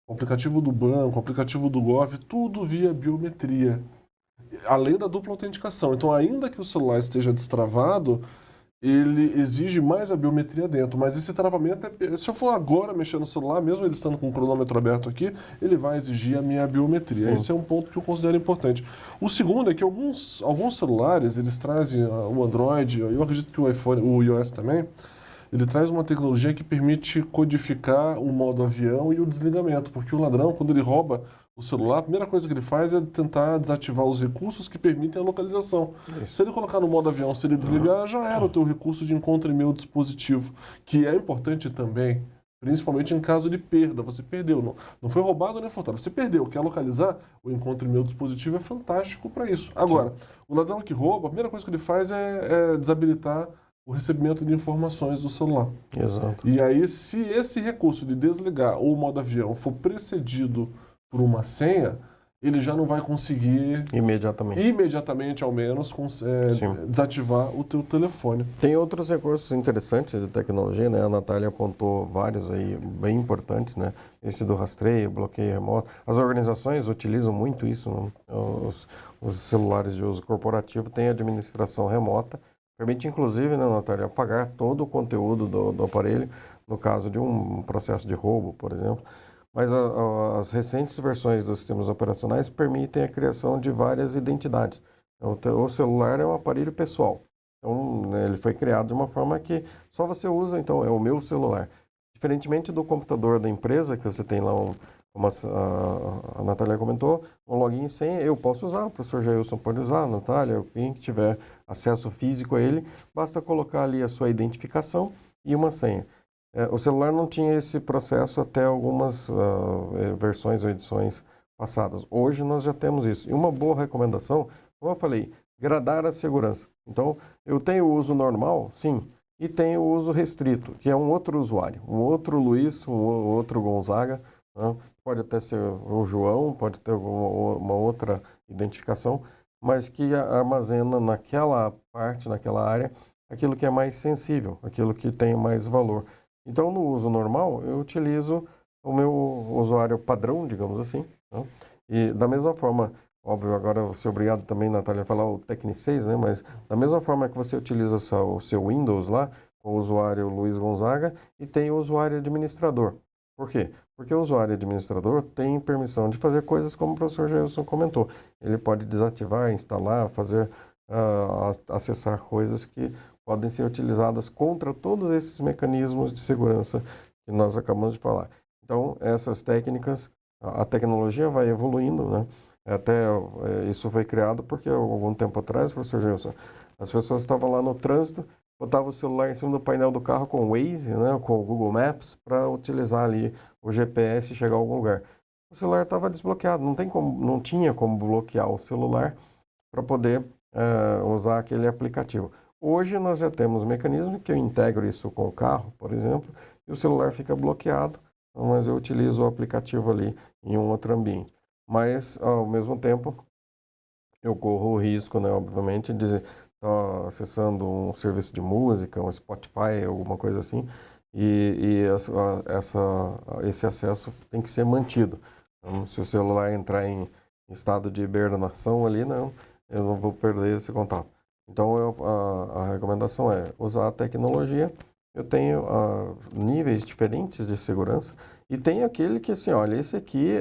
o aplicativo do banco, o aplicativo do Gov, tudo via biometria. Além da dupla autenticação. Então, ainda que o celular esteja destravado, ele exige mais a biometria dentro, mas esse travamento, se eu for agora mexer no celular, mesmo ele estando com o cronômetro aberto aqui, ele vai exigir a minha biometria. Sim. Esse é um ponto que eu considero importante. O segundo é que alguns celulares, eles trazem o Android, eu acredito que o iPhone, o iOS também, ele traz uma tecnologia que permite codificar o modo avião e o desligamento, porque o ladrão, quando ele rouba o celular, a primeira coisa que ele faz é tentar desativar os recursos que permitem a localização. Isso. Se ele colocar no modo avião, se ele desligar, já era o teu recurso de encontro em meu dispositivo, que é importante também, principalmente em caso de perda. Você perdeu, não foi roubado nem furtado, você perdeu, quer localizar, o encontro em meu dispositivo é fantástico para isso. Agora, sim, o ladrão que rouba, a primeira coisa que ele faz é desabilitar o recebimento de informações do celular. Exato. E aí, se esse recurso de desligar ou o modo avião for precedido por uma senha, ele já não vai conseguir imediatamente ao menos desativar o teu telefone. Tem outros recursos interessantes de tecnologia, né? A Natália apontou vários aí bem importantes, né? Esse do rastreio, bloqueio remoto. As organizações utilizam muito isso, né? Os celulares de uso corporativo têm administração remota, permite inclusive, né, Natália, apagar todo o conteúdo do aparelho no caso de um processo de roubo, por exemplo. Mas as recentes versões dos sistemas operacionais permitem a criação de várias identidades. O celular é um aparelho pessoal. Então, né, ele foi criado de uma forma que só você usa, então, é o meu celular. Diferentemente do computador da empresa, que você tem lá, como a Natália comentou, um login e senha, eu posso usar, o professor Jailson pode usar, a Natália, quem tiver acesso físico a ele, basta colocar ali a sua identificação e uma senha. O celular não tinha esse processo até algumas versões ou edições passadas. Hoje nós já temos isso. E uma boa recomendação, como eu falei, gradar a segurança. Então, eu tenho o uso normal, sim, e tenho o uso restrito, que é um outro usuário, um outro Luiz, um outro Gonzaga, né? Pode até ser o João, pode ter uma outra identificação, mas que armazena naquela parte, naquela área, aquilo que é mais sensível, aquilo que tem mais valor. Então, no uso normal, eu utilizo o meu usuário padrão, digamos assim, né? E da mesma forma, óbvio, agora eu vou ser obrigado também, Natália, a falar o Tecni 6, né? Mas da mesma forma que você utiliza o seu Windows lá, com o usuário Luiz Gonzaga, e tem o usuário administrador. Por quê? Porque o usuário administrador tem permissão de fazer coisas como o professor Jailson comentou. Ele pode desativar, instalar, fazer, acessar coisas que podem ser utilizadas contra todos esses mecanismos de segurança que nós acabamos de falar. Então, essas técnicas, a tecnologia vai evoluindo, né? Até isso foi criado porque algum tempo atrás, professor Gilson, as pessoas estavam lá no trânsito, botavam o celular em cima do painel do carro com o Waze, né, com o Google Maps, para utilizar ali o GPS e chegar a algum lugar. O celular estava desbloqueado, não tinha como bloquear o celular para poder usar aquele aplicativo. Hoje nós já temos um mecanismo que eu integro isso com o carro, por exemplo, e o celular fica bloqueado, mas eu utilizo o aplicativo ali em um outro ambiente. Mas, ao mesmo tempo, eu corro o risco, né, obviamente, de estar acessando um serviço de música, um Spotify, alguma coisa assim, e esse acesso tem que ser mantido. Então, se o celular entrar em estado de hibernação ali, eu não vou perder esse contato. Então, a recomendação é usar a tecnologia. Eu tenho níveis diferentes de segurança e tem aquele que, assim, olha, esse aqui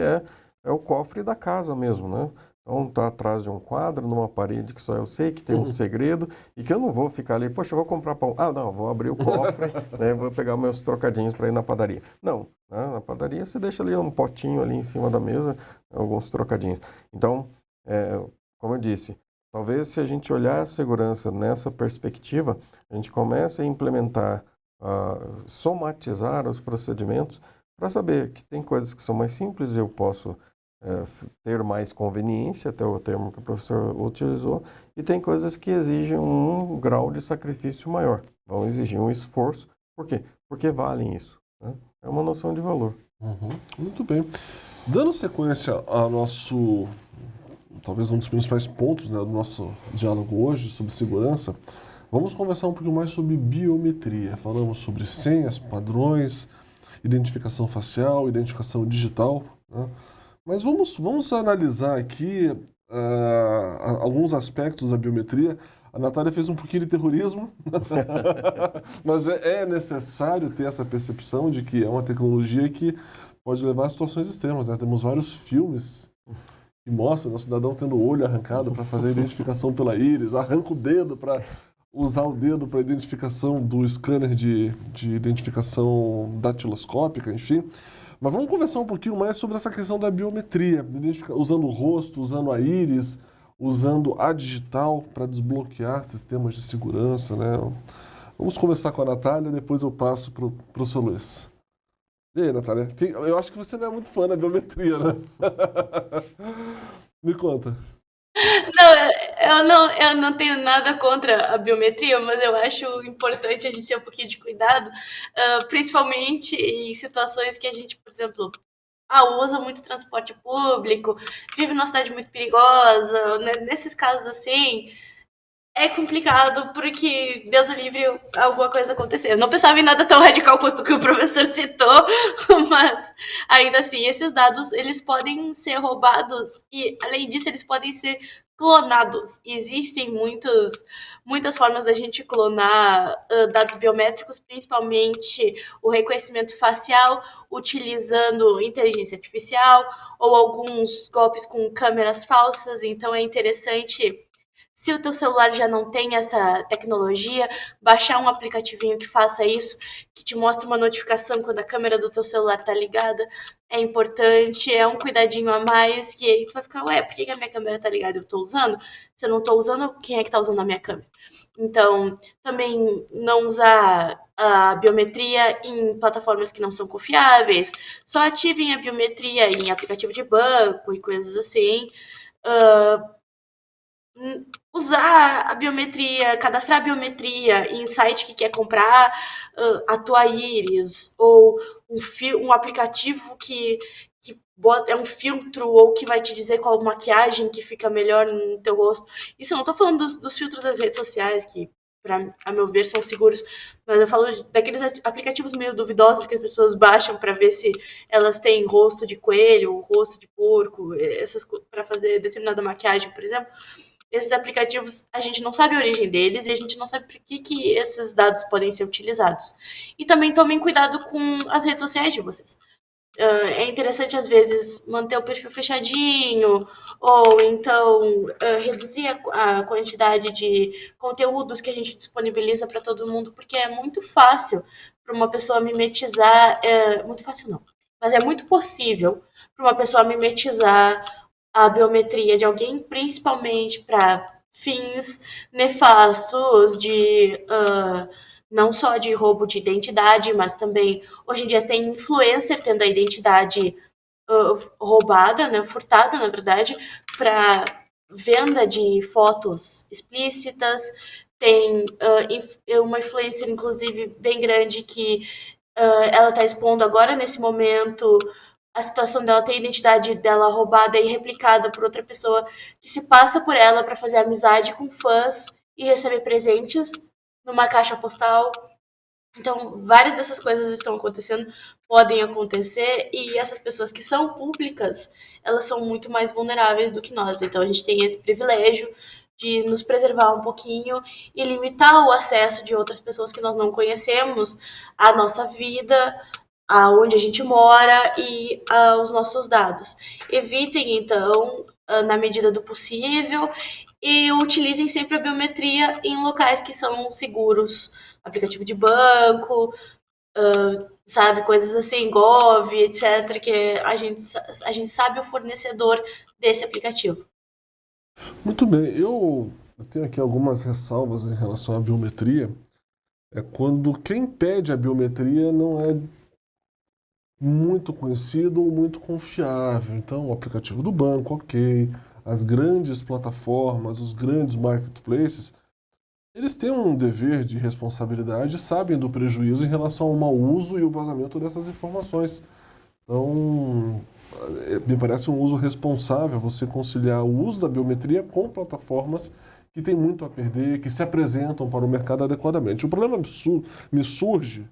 é o cofre da casa mesmo, né? Então, está atrás de um quadro, numa parede que só eu sei, que tem um segredo e que eu não vou ficar ali, poxa, eu vou comprar pão. Ah, não, vou abrir o cofre, né, vou pegar meus trocadinhos para ir na padaria. Não, né, na padaria você deixa ali um potinho ali em cima da mesa, alguns trocadinhos. Então, como eu disse, talvez se a gente olhar a segurança nessa perspectiva, a gente comece a implementar, somatizar os procedimentos para saber que tem coisas que são mais simples e eu posso ter mais conveniência, até o termo que o professor utilizou, e tem coisas que exigem um grau de sacrifício maior, vão exigir um esforço. Por quê? Porque valem isso, né? É uma noção de valor. Muito bem. Dando sequência ao nosso, talvez um dos principais pontos, né, do nosso diálogo hoje sobre segurança, vamos conversar um pouquinho mais sobre biometria. Falamos sobre senhas, padrões, identificação facial, identificação digital, né? Mas vamos analisar aqui alguns aspectos da biometria. A Natália fez um pouquinho de terrorismo, mas é necessário ter essa percepção de que é uma tecnologia que pode levar a situações extremas, né? Temos vários filmes que mostram o cidadão tendo o olho arrancado para fazer a identificação pela íris, arranca o dedo para usar o dedo para identificação do scanner de identificação datiloscópica, enfim. Mas vamos conversar um pouquinho mais sobre essa questão da biometria, usando o rosto, usando a íris, usando a digital para desbloquear sistemas de segurança, né? Vamos começar com a Natália, depois eu passo para o seu Luiz. E aí, Natália? Eu acho que você não é muito fã da biometria, né? Me conta. Eu não tenho nada contra a biometria, mas eu acho importante a gente ter um pouquinho de cuidado, principalmente em situações que a gente, por exemplo, usa muito transporte público, vive numa cidade muito perigosa, né? Nesses casos assim, é complicado porque, Deus o livre, alguma coisa acontecer. Eu não pensava em nada tão radical quanto o que o professor citou, mas ainda assim, esses dados, eles podem ser roubados e, além disso, eles podem ser clonados. Existem muitas formas da gente clonar dados biométricos, principalmente o reconhecimento facial, utilizando inteligência artificial ou alguns golpes com câmeras falsas. Então, é interessante, se o teu celular já não tem essa tecnologia, baixar um aplicativinho que faça isso, que te mostre uma notificação quando a câmera do teu celular tá ligada. É importante, é um cuidadinho a mais, que aí tu vai ficar, ué, por que a minha câmera tá ligada? Eu tô usando? Se eu não tô usando, quem é que tá usando a minha câmera? Então, também não usar a biometria em plataformas que não são confiáveis. Só ativem a biometria em aplicativo de banco e coisas assim. Usar a biometria, cadastrar a biometria em site que quer comprar a tua íris, ou um aplicativo que é um filtro, ou que vai te dizer qual maquiagem que fica melhor no teu rosto. Isso eu não tô falando dos filtros das redes sociais, que, a meu ver, são seguros, mas eu falo daqueles aplicativos meio duvidosos que as pessoas baixam para ver se elas têm rosto de coelho, rosto de porco, para fazer determinada maquiagem, por exemplo. Esses aplicativos, a gente não sabe a origem deles e a gente não sabe por que esses dados podem ser utilizados. E também tomem cuidado com as redes sociais de vocês. É interessante, às vezes, manter o perfil fechadinho, ou então reduzir a quantidade de conteúdos que a gente disponibiliza para todo mundo, porque é muito fácil para uma pessoa mimetizar. Muito fácil não, mas é muito possível para uma pessoa mimetizar a biometria de alguém, principalmente para fins nefastos não só de roubo de identidade, mas também hoje em dia tem influencer tendo a identidade roubada, né, furtada, na verdade, para venda de fotos explícitas. Tem uma influencer, inclusive, bem grande que ela está expondo agora, nesse momento, a situação dela ter a identidade dela roubada e replicada por outra pessoa que se passa por ela para fazer amizade com fãs e receber presentes numa caixa postal. Então, várias dessas coisas estão acontecendo, podem acontecer, e essas pessoas que são públicas, elas são muito mais vulneráveis do que nós. Então, a gente tem esse privilégio de nos preservar um pouquinho e limitar o acesso de outras pessoas que nós não conhecemos à nossa vida, aonde a gente mora e aos nossos dados. Evitem, então, na medida do possível, e utilizem sempre a biometria em locais que são seguros, aplicativo de banco, sabe, coisas assim, Gov, etc., que a gente sabe o fornecedor desse aplicativo. Muito bem, eu tenho aqui algumas ressalvas em relação à biometria. É quando quem pede a biometria não é muito conhecido ou muito confiável. Então, o aplicativo do banco, ok, as grandes plataformas, os grandes marketplaces, eles têm um dever de responsabilidade e sabem do prejuízo em relação ao mau uso e o vazamento dessas informações. Então, me parece um uso responsável você conciliar o uso da biometria com plataformas que têm muito a perder, que se apresentam para o mercado adequadamente. O problema me surge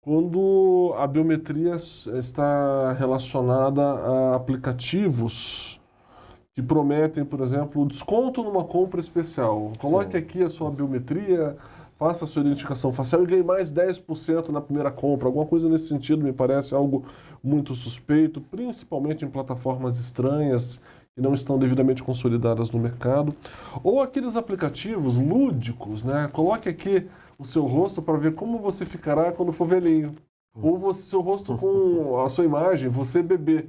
quando a biometria está relacionada a aplicativos que prometem, por exemplo, desconto numa compra especial. Coloque Sim. aqui a sua biometria, faça a sua identificação facial e ganhe mais 10% na primeira compra. Alguma coisa nesse sentido me parece algo muito suspeito, principalmente em plataformas estranhas que não estão devidamente consolidadas no mercado. Ou aqueles aplicativos lúdicos, né? Coloque aqui o seu rosto para ver como você ficará quando for velhinho. Ou seu rosto com a sua imagem, você bebê.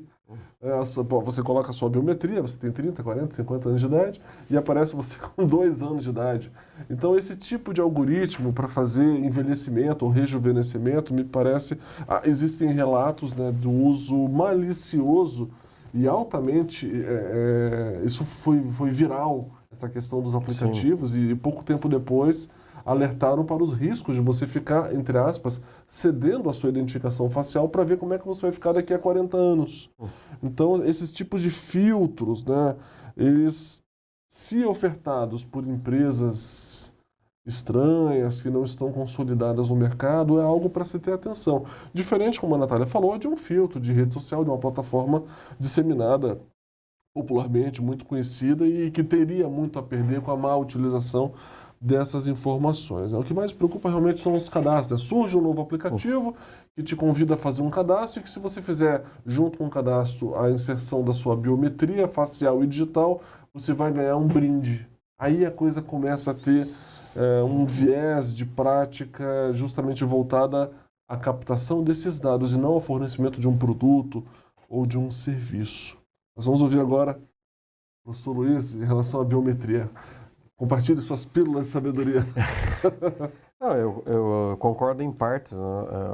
Você coloca a sua biometria, você tem 30, 40, 50 anos de idade e aparece você com 2 anos de idade. Então, esse tipo de algoritmo para fazer envelhecimento ou rejuvenescimento, me parece, existem relatos, né, do uso malicioso e altamente, isso foi viral, essa questão dos aplicativos, e pouco tempo depois alertaram para os riscos de você ficar, entre aspas, cedendo a sua identificação facial para ver como é que você vai ficar daqui a 40 anos. Então, esses tipos de filtros, né, eles, se ofertados por empresas estranhas, que não estão consolidadas no mercado, é algo para se ter atenção. Diferente, como a Natália falou, de um filtro de rede social, de uma plataforma disseminada popularmente, muito conhecida e que teria muito a perder com a má utilização dessas informações. O que mais preocupa realmente são os cadastros. Surge um novo aplicativo que te convida a fazer um cadastro e que, se você fizer junto com o cadastro a inserção da sua biometria facial e digital, você vai ganhar um brinde. Aí a coisa começa a ter um viés de prática justamente voltada à captação desses dados e não ao fornecimento de um produto ou de um serviço. Nós vamos ouvir agora o professor Luiz em relação à biometria. Compartilhe suas pílulas de sabedoria. Não, eu concordo em partes, né?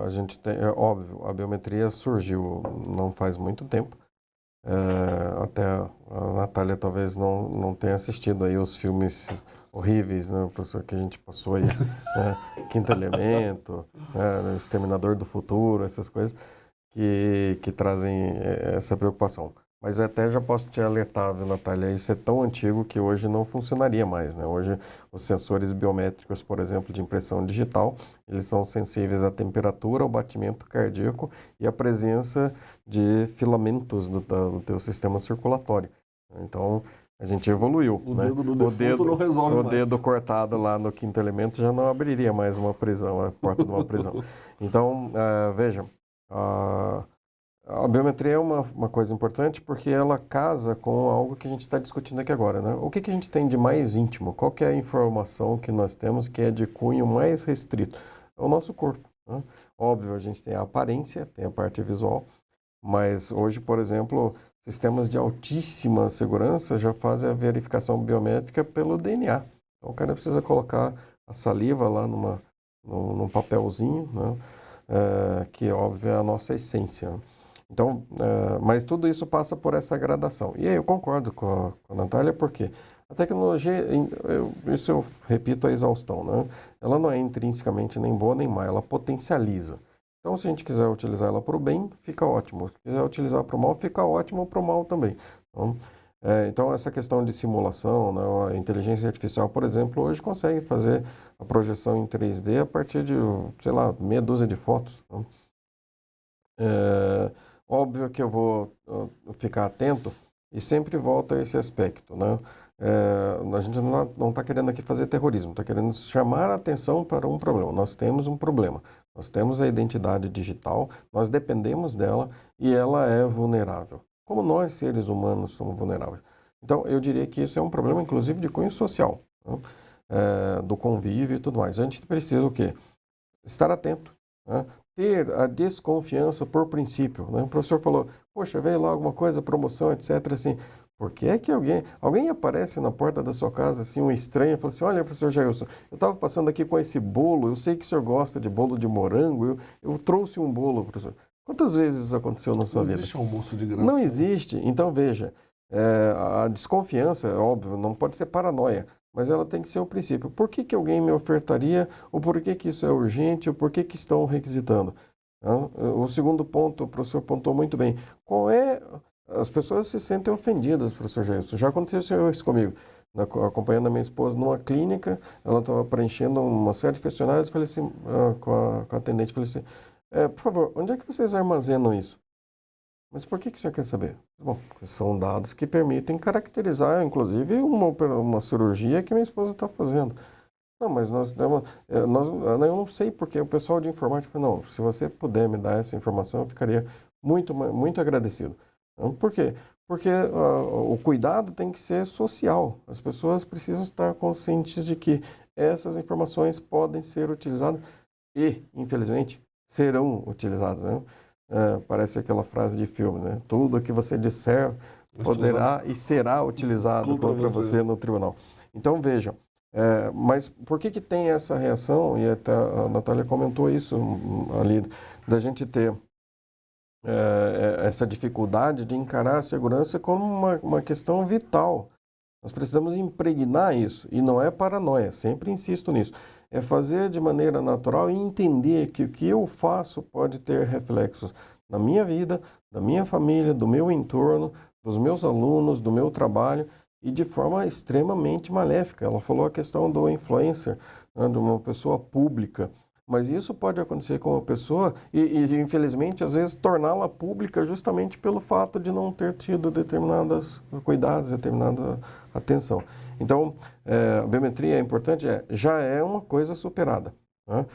A gente tem, é óbvio, a biometria surgiu não faz muito tempo. Até a Natália talvez não tenha assistido aí os filmes horríveis, né, professor, que a gente passou aí, Quinto Elemento, Exterminador do Futuro, essas coisas que trazem essa preocupação. Mas eu até já posso te alertar, viu, Natália, isso é tão antigo que hoje não funcionaria mais, né? Hoje os sensores biométricos, por exemplo, de impressão digital, eles são sensíveis à temperatura, ao batimento cardíaco e à presença de filamentos do teu sistema circulatório. Então, a gente evoluiu, né? O dedo não resolve mais. O dedo cortado lá no Quinto Elemento já não abriria mais uma prisão, a porta de uma prisão. Então, vejam, a biometria é uma coisa importante porque ela casa com algo que a gente está discutindo aqui agora, né? O que a gente tem de mais íntimo? Qual que é a informação que nós temos que é de cunho mais restrito? É o nosso corpo, né? Óbvio, a gente tem a aparência, tem a parte visual, mas hoje, por exemplo, sistemas de altíssima segurança já fazem a verificação biométrica pelo DNA. Então, o cara precisa colocar a saliva lá num papelzinho, né? Que, óbvio, é a nossa essência, né? Então, mas tudo isso passa por essa gradação. E aí eu concordo com a Natália, porque a tecnologia, isso eu repito a exaustão, né? Ela não é intrinsecamente nem boa nem má, ela potencializa. Então, se a gente quiser utilizar ela para o bem, fica ótimo. Se quiser utilizar para o mal, fica ótimo para o mal também. Então, essa questão de simulação, né? A inteligência artificial, por exemplo, hoje consegue fazer a projeção em 3D a partir de, sei lá, meia dúzia de fotos, né? Óbvio que eu vou ficar atento e sempre volta a esse aspecto, né? A gente não está querendo aqui fazer terrorismo, está querendo chamar a atenção para um problema. Nós temos um problema, nós temos a identidade digital, nós dependemos dela e ela é vulnerável. Como nós, seres humanos, somos vulneráveis. Então, eu diria que isso é um problema, inclusive, de cunho social, né? Do convívio e tudo mais. A gente precisa o quê? Estar atento, né? Ter a desconfiança por princípio, né? O professor falou, poxa, veio lá alguma coisa, promoção, etc. Assim, por que é que alguém aparece na porta da sua casa, assim, um estranho, e fala assim, olha, professor Jailson, eu estava passando aqui com esse bolo, eu sei que o senhor gosta de bolo de morango, eu trouxe um bolo, professor. Quantas vezes isso aconteceu na sua Não vida? existe almoço de graça. Não existe. Então, veja, a desconfiança, é óbvio, não pode ser paranoia, mas ela tem que ser o princípio. Por que que alguém me ofertaria, ou por que que isso é urgente, ou por que que estão requisitando? O segundo ponto, o professor pontuou muito bem. Qual é... As pessoas se sentem ofendidas, professor Jailson. Já aconteceu isso comigo. Acompanhando a minha esposa numa clínica, ela estava preenchendo uma série de questionários, falei assim, com a atendente, falei assim, por favor, onde é que vocês armazenam isso? Mas por que que o senhor quer saber? Bom, porque são dados que permitem caracterizar, inclusive, uma cirurgia que minha esposa está fazendo. Não, mas eu não sei porque o pessoal de informática falou, não, se você puder me dar essa informação, eu ficaria muito agradecido. Por quê? Porque o cuidado tem que ser social. As pessoas precisam estar conscientes de que essas informações podem ser utilizadas e, infelizmente, serão utilizadas, né? Parece aquela frase de filme, né? Tudo o que você disser poderá e será utilizado contra você no tribunal. Então, vejam, mas por que que tem essa reação? E até a Natália comentou isso ali, da gente ter essa dificuldade de encarar a segurança como uma questão vital. Nós precisamos impregnar isso, e não é paranoia, sempre insisto nisso. É fazer de maneira natural e entender que o que eu faço pode ter reflexos na minha vida, da minha família, do meu entorno, dos meus alunos, do meu trabalho, e de forma extremamente maléfica. Ela falou a questão do influencer, né, de uma pessoa pública. Mas isso pode acontecer com uma pessoa e infelizmente, às vezes, torná-la pública justamente pelo fato de não ter tido determinados cuidados, determinada atenção. Então, a biometria é importante, já é uma coisa superada, né?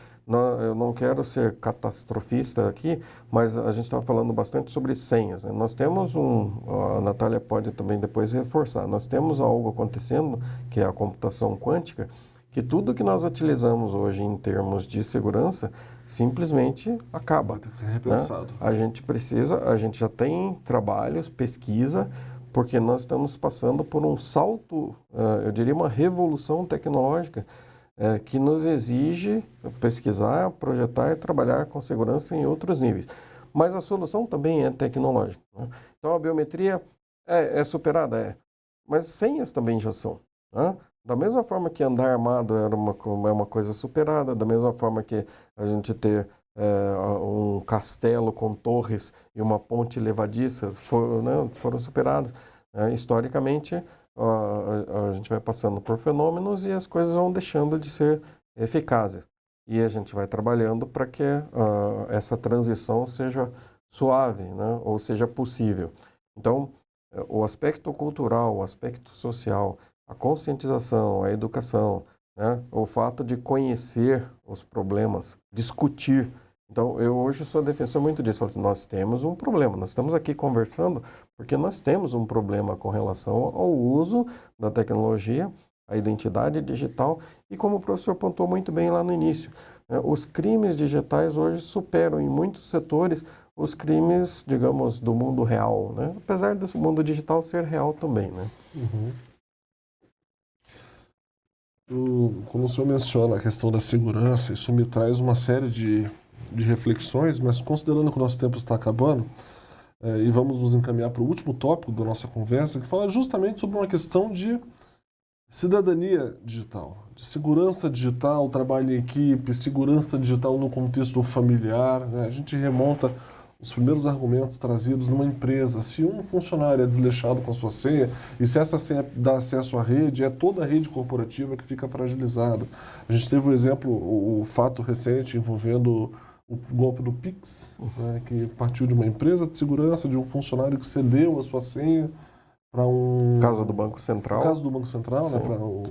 Eu não quero ser catastrofista aqui, mas a gente estava falando bastante sobre senhas, né? Nós temos a Natália pode também depois reforçar, nós temos algo acontecendo, que é a computação quântica, que tudo que nós utilizamos hoje em termos de segurança simplesmente acaba. Vai ter que ser repensado. A gente já tem trabalhos, pesquisa, porque nós estamos passando por um salto, eu diria uma revolução tecnológica, que nos exige pesquisar, projetar e trabalhar com segurança em outros níveis. Mas a solução também é tecnológica, né? Então a biometria é superada, mas senhas também já são, né? Da mesma forma que andar armado é uma coisa superada, da mesma forma que a gente ter um castelo com torres e uma ponte levadiça foram superados. Historicamente, a gente vai passando por fenômenos e as coisas vão deixando de ser eficazes. E a gente vai trabalhando para que essa transição seja suave, né, ou seja possível. Então, o aspecto cultural, o aspecto social, a conscientização, a educação, né? O fato de conhecer os problemas, discutir. Então, eu hoje sou defensor muito disso. Nós temos um problema, nós estamos aqui conversando porque nós temos um problema com relação ao uso da tecnologia, a identidade digital e como o professor pontuou muito bem lá no início, né? Os crimes digitais hoje superam em muitos setores os crimes, digamos, do mundo real, né? Apesar do mundo digital ser real também, né? Uhum. Como o senhor menciona a questão da segurança, isso me traz uma série de reflexões, mas considerando que o nosso tempo está acabando, e vamos nos encaminhar para o último tópico da nossa conversa, que fala justamente sobre uma questão de cidadania digital, de segurança digital, trabalho em equipe, segurança digital no contexto familiar, né? A gente remonta os primeiros argumentos trazidos numa empresa. Se um funcionário é desleixado com a sua senha, e se essa senha dá acesso à rede, é toda a rede corporativa que fica fragilizada. A gente teve o exemplo, o fato recente envolvendo o golpe do Pix, né, que partiu de uma empresa de segurança, de um funcionário que cedeu a sua senha para Caso do Banco Central. Caso do Banco Central, né,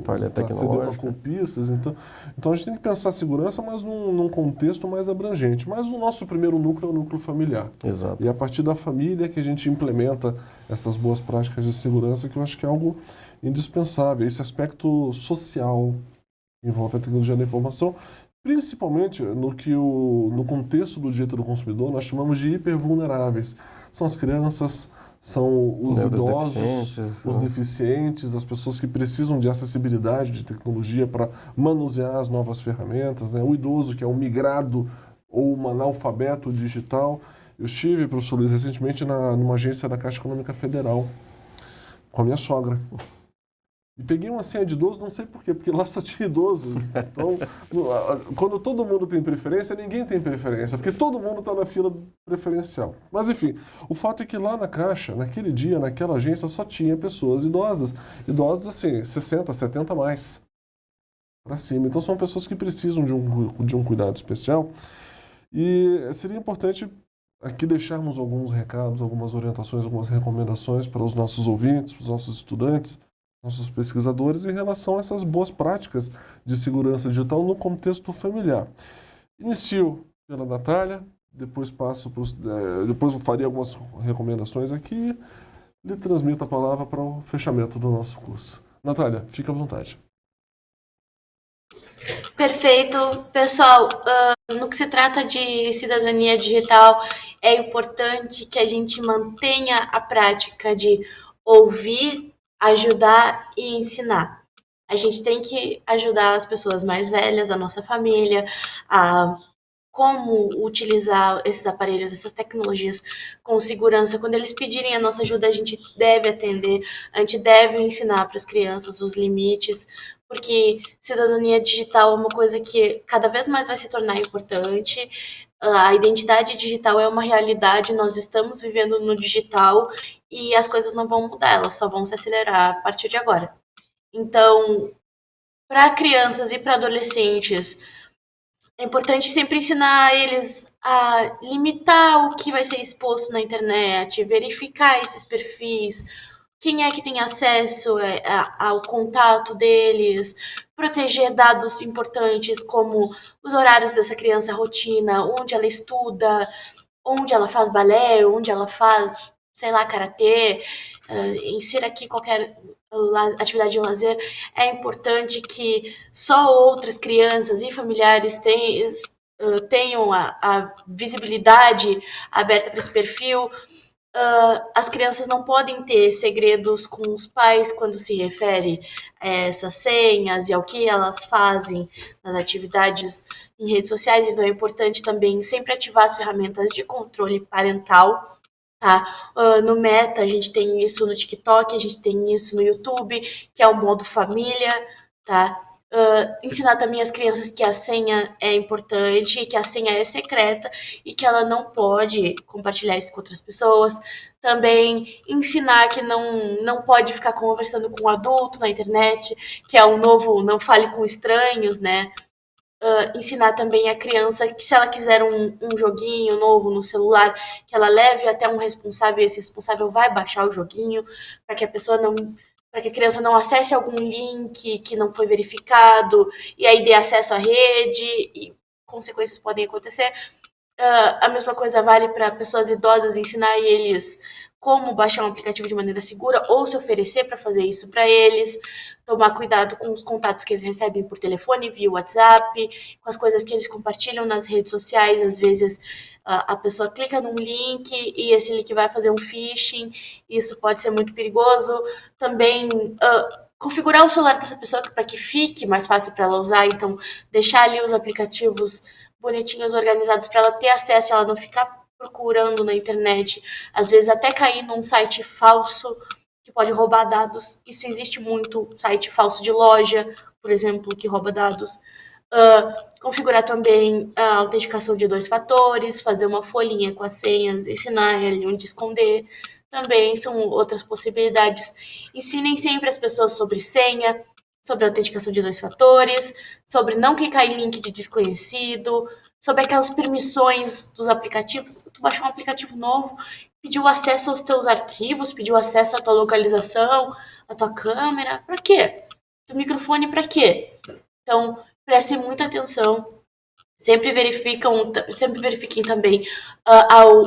falha tecnológica. Golpistas. Então a gente tem que pensar a segurança, mas num contexto mais abrangente. Mas o nosso primeiro núcleo é o núcleo familiar. Exato. E é a partir da família que a gente implementa essas boas práticas de segurança, que eu acho que é algo indispensável. Esse aspecto social que envolve a tecnologia da informação, principalmente no contexto do direito do consumidor, nós chamamos de hipervulneráveis. São as crianças, são os idosos, os deficientes, as pessoas que precisam de acessibilidade de tecnologia para manusear as novas ferramentas, né? O idoso que é um migrado ou um analfabeto digital. Eu estive, professor Luiz, recentemente numa agência da Caixa Econômica Federal com a minha sogra. E peguei uma senha de idoso, não sei por quê, porque lá só tinha idoso. Então, quando todo mundo tem preferência, ninguém tem preferência, porque todo mundo está na fila preferencial. Mas enfim, o fato é que lá na Caixa, naquele dia, naquela agência, só tinha pessoas idosas. Idosas assim, 60, 70 mais para cima. Então são pessoas que precisam de um cuidado especial. E seria importante aqui deixarmos alguns recados, algumas orientações, algumas recomendações para os nossos ouvintes, para os nossos estudantes, nossos pesquisadores em relação a essas boas práticas de segurança digital no contexto familiar. Inicio pela Natália, depois depois eu faria algumas recomendações aqui e lhe transmito a palavra para o fechamento do nosso curso. Natália, fique à vontade. Perfeito. Pessoal, no que se trata de cidadania digital, é importante que a gente mantenha a prática de ouvir, ajudar e ensinar. A gente tem que ajudar as pessoas mais velhas, a nossa família, a como utilizar esses aparelhos, essas tecnologias com segurança. Quando eles pedirem a nossa ajuda, a gente deve atender, a gente deve ensinar para as crianças os limites, porque cidadania digital é uma coisa que cada vez mais vai se tornar importante. A identidade digital é uma realidade, nós estamos vivendo no digital e as coisas não vão mudar, elas só vão se acelerar a partir de agora. Então, para crianças e para adolescentes, é importante sempre ensinar eles a limitar o que vai ser exposto na internet, verificar esses perfis, quem é que tem acesso ao contato deles, proteger dados importantes como os horários dessa criança, a rotina, onde ela estuda, onde ela faz balé, onde ela faz, sei lá, karatê, insira aqui qualquer atividade de lazer. É importante que só outras crianças e familiares tenham a visibilidade aberta para esse perfil. As crianças não podem ter segredos com os pais quando se refere a essas senhas e ao que elas fazem nas atividades em redes sociais, então é importante também sempre ativar as ferramentas de controle parental, tá? No Meta, a gente tem isso no TikTok, a gente tem isso no YouTube, que é o modo família, tá? Ensinar também as crianças que a senha é importante, que a senha é secreta e que ela não pode compartilhar isso com outras pessoas. Também ensinar que não pode ficar conversando com um adulto na internet, que é o novo não fale com estranhos, né? Ensinar também a criança que se ela quiser um joguinho novo no celular, que ela leve até um responsável, e esse responsável vai baixar o joguinho para que a pessoa não, para que a criança não acesse algum link que não foi verificado e aí dê acesso à rede e consequências podem acontecer. A mesma coisa vale para pessoas idosas, ensinar eles como baixar um aplicativo de maneira segura ou se oferecer para fazer isso para eles, tomar cuidado com os contatos que eles recebem por telefone, via WhatsApp, com as coisas que eles compartilham nas redes sociais. Às vezes a pessoa clica num link e esse link vai fazer um phishing, isso pode ser muito perigoso. Também configurar o celular dessa pessoa para que fique mais fácil para ela usar, então deixar ali os aplicativos bonitinhos, organizados, para ela ter acesso e ela não ficar procurando na internet, às vezes até cair num site falso que pode roubar dados. Isso existe muito, site falso de loja, por exemplo, que rouba dados. Configurar também a autenticação de 2 fatores, fazer uma folhinha com as senhas, ensinar ele onde esconder. Também são outras possibilidades. Ensinem sempre as pessoas sobre senha, sobre a autenticação de 2 fatores, sobre não clicar em link de desconhecido, sobre aquelas permissões dos aplicativos. Tu baixou um aplicativo novo, pediu acesso aos teus arquivos, pediu acesso à tua localização, à tua câmera, para quê? Teu microfone para quê? Então, prestem muita atenção. Sempre verifiquem também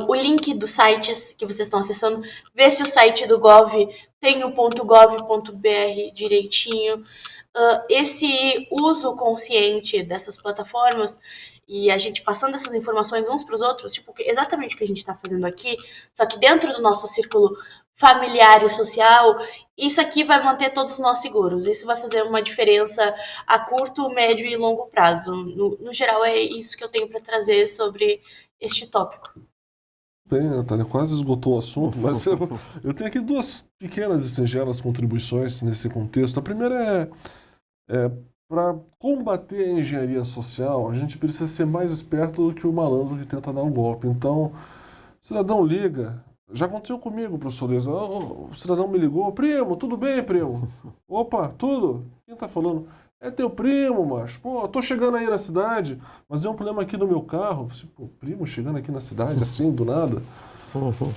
o link dos sites que vocês estão acessando. Vê se o site do Gov tem o .gov.br direitinho. Esse uso consciente dessas plataformas e a gente passando essas informações uns para os outros, tipo, exatamente o que a gente está fazendo aqui, só que dentro do nosso círculo familiar e social, isso aqui vai manter todos nós seguros. Isso vai fazer uma diferença a curto, médio e longo prazo. No geral, é isso que eu tenho para trazer sobre este tópico. Bem, Natália, quase esgotou o assunto, mas eu tenho aqui duas pequenas e singelas contribuições nesse contexto. A primeira para combater a engenharia social, a gente precisa ser mais esperto do que o malandro que tenta dar um golpe. Então, o cidadão liga. Já aconteceu comigo, professor Leza. O cidadão me ligou. Primo, tudo bem, primo? Opa, tudo? Quem tá falando? É teu primo, macho. Pô, tô chegando aí na cidade, mas deu um problema aqui no meu carro. Pô, primo chegando aqui na cidade, assim, do nada.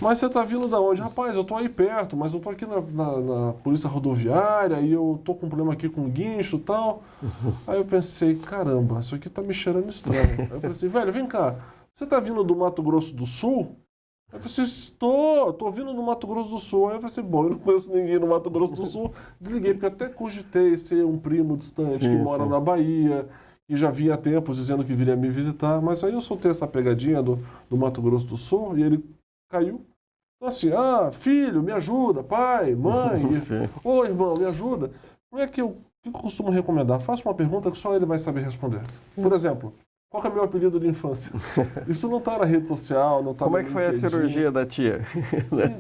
Mas você tá vindo da onde? Rapaz, eu tô aí perto, mas eu tô aqui na polícia rodoviária e eu tô com um problema aqui com guincho e tal. Aí eu pensei, caramba, isso aqui tá me cheirando estranho. Aí eu falei assim, velho, vem cá, você tá vindo do Mato Grosso do Sul? Aí eu falei assim, tô vindo do Mato Grosso do Sul. Aí eu falei assim, bom, eu não conheço ninguém no Mato Grosso do Sul. Desliguei, porque até cogitei ser um primo distante que mora na Bahia, que já vinha há tempos dizendo que viria me visitar. Mas aí eu soltei essa pegadinha do Mato Grosso do Sul e ele caiu. Então assim, filho, me ajuda, pai, mãe, ô irmão, me ajuda. Como é que o que eu costumo recomendar? Faça uma pergunta que só ele vai saber responder. Por exemplo, qual que é o meu apelido de infância? Isso não está na rede social, não está Como é que foi a cirurgia da tia?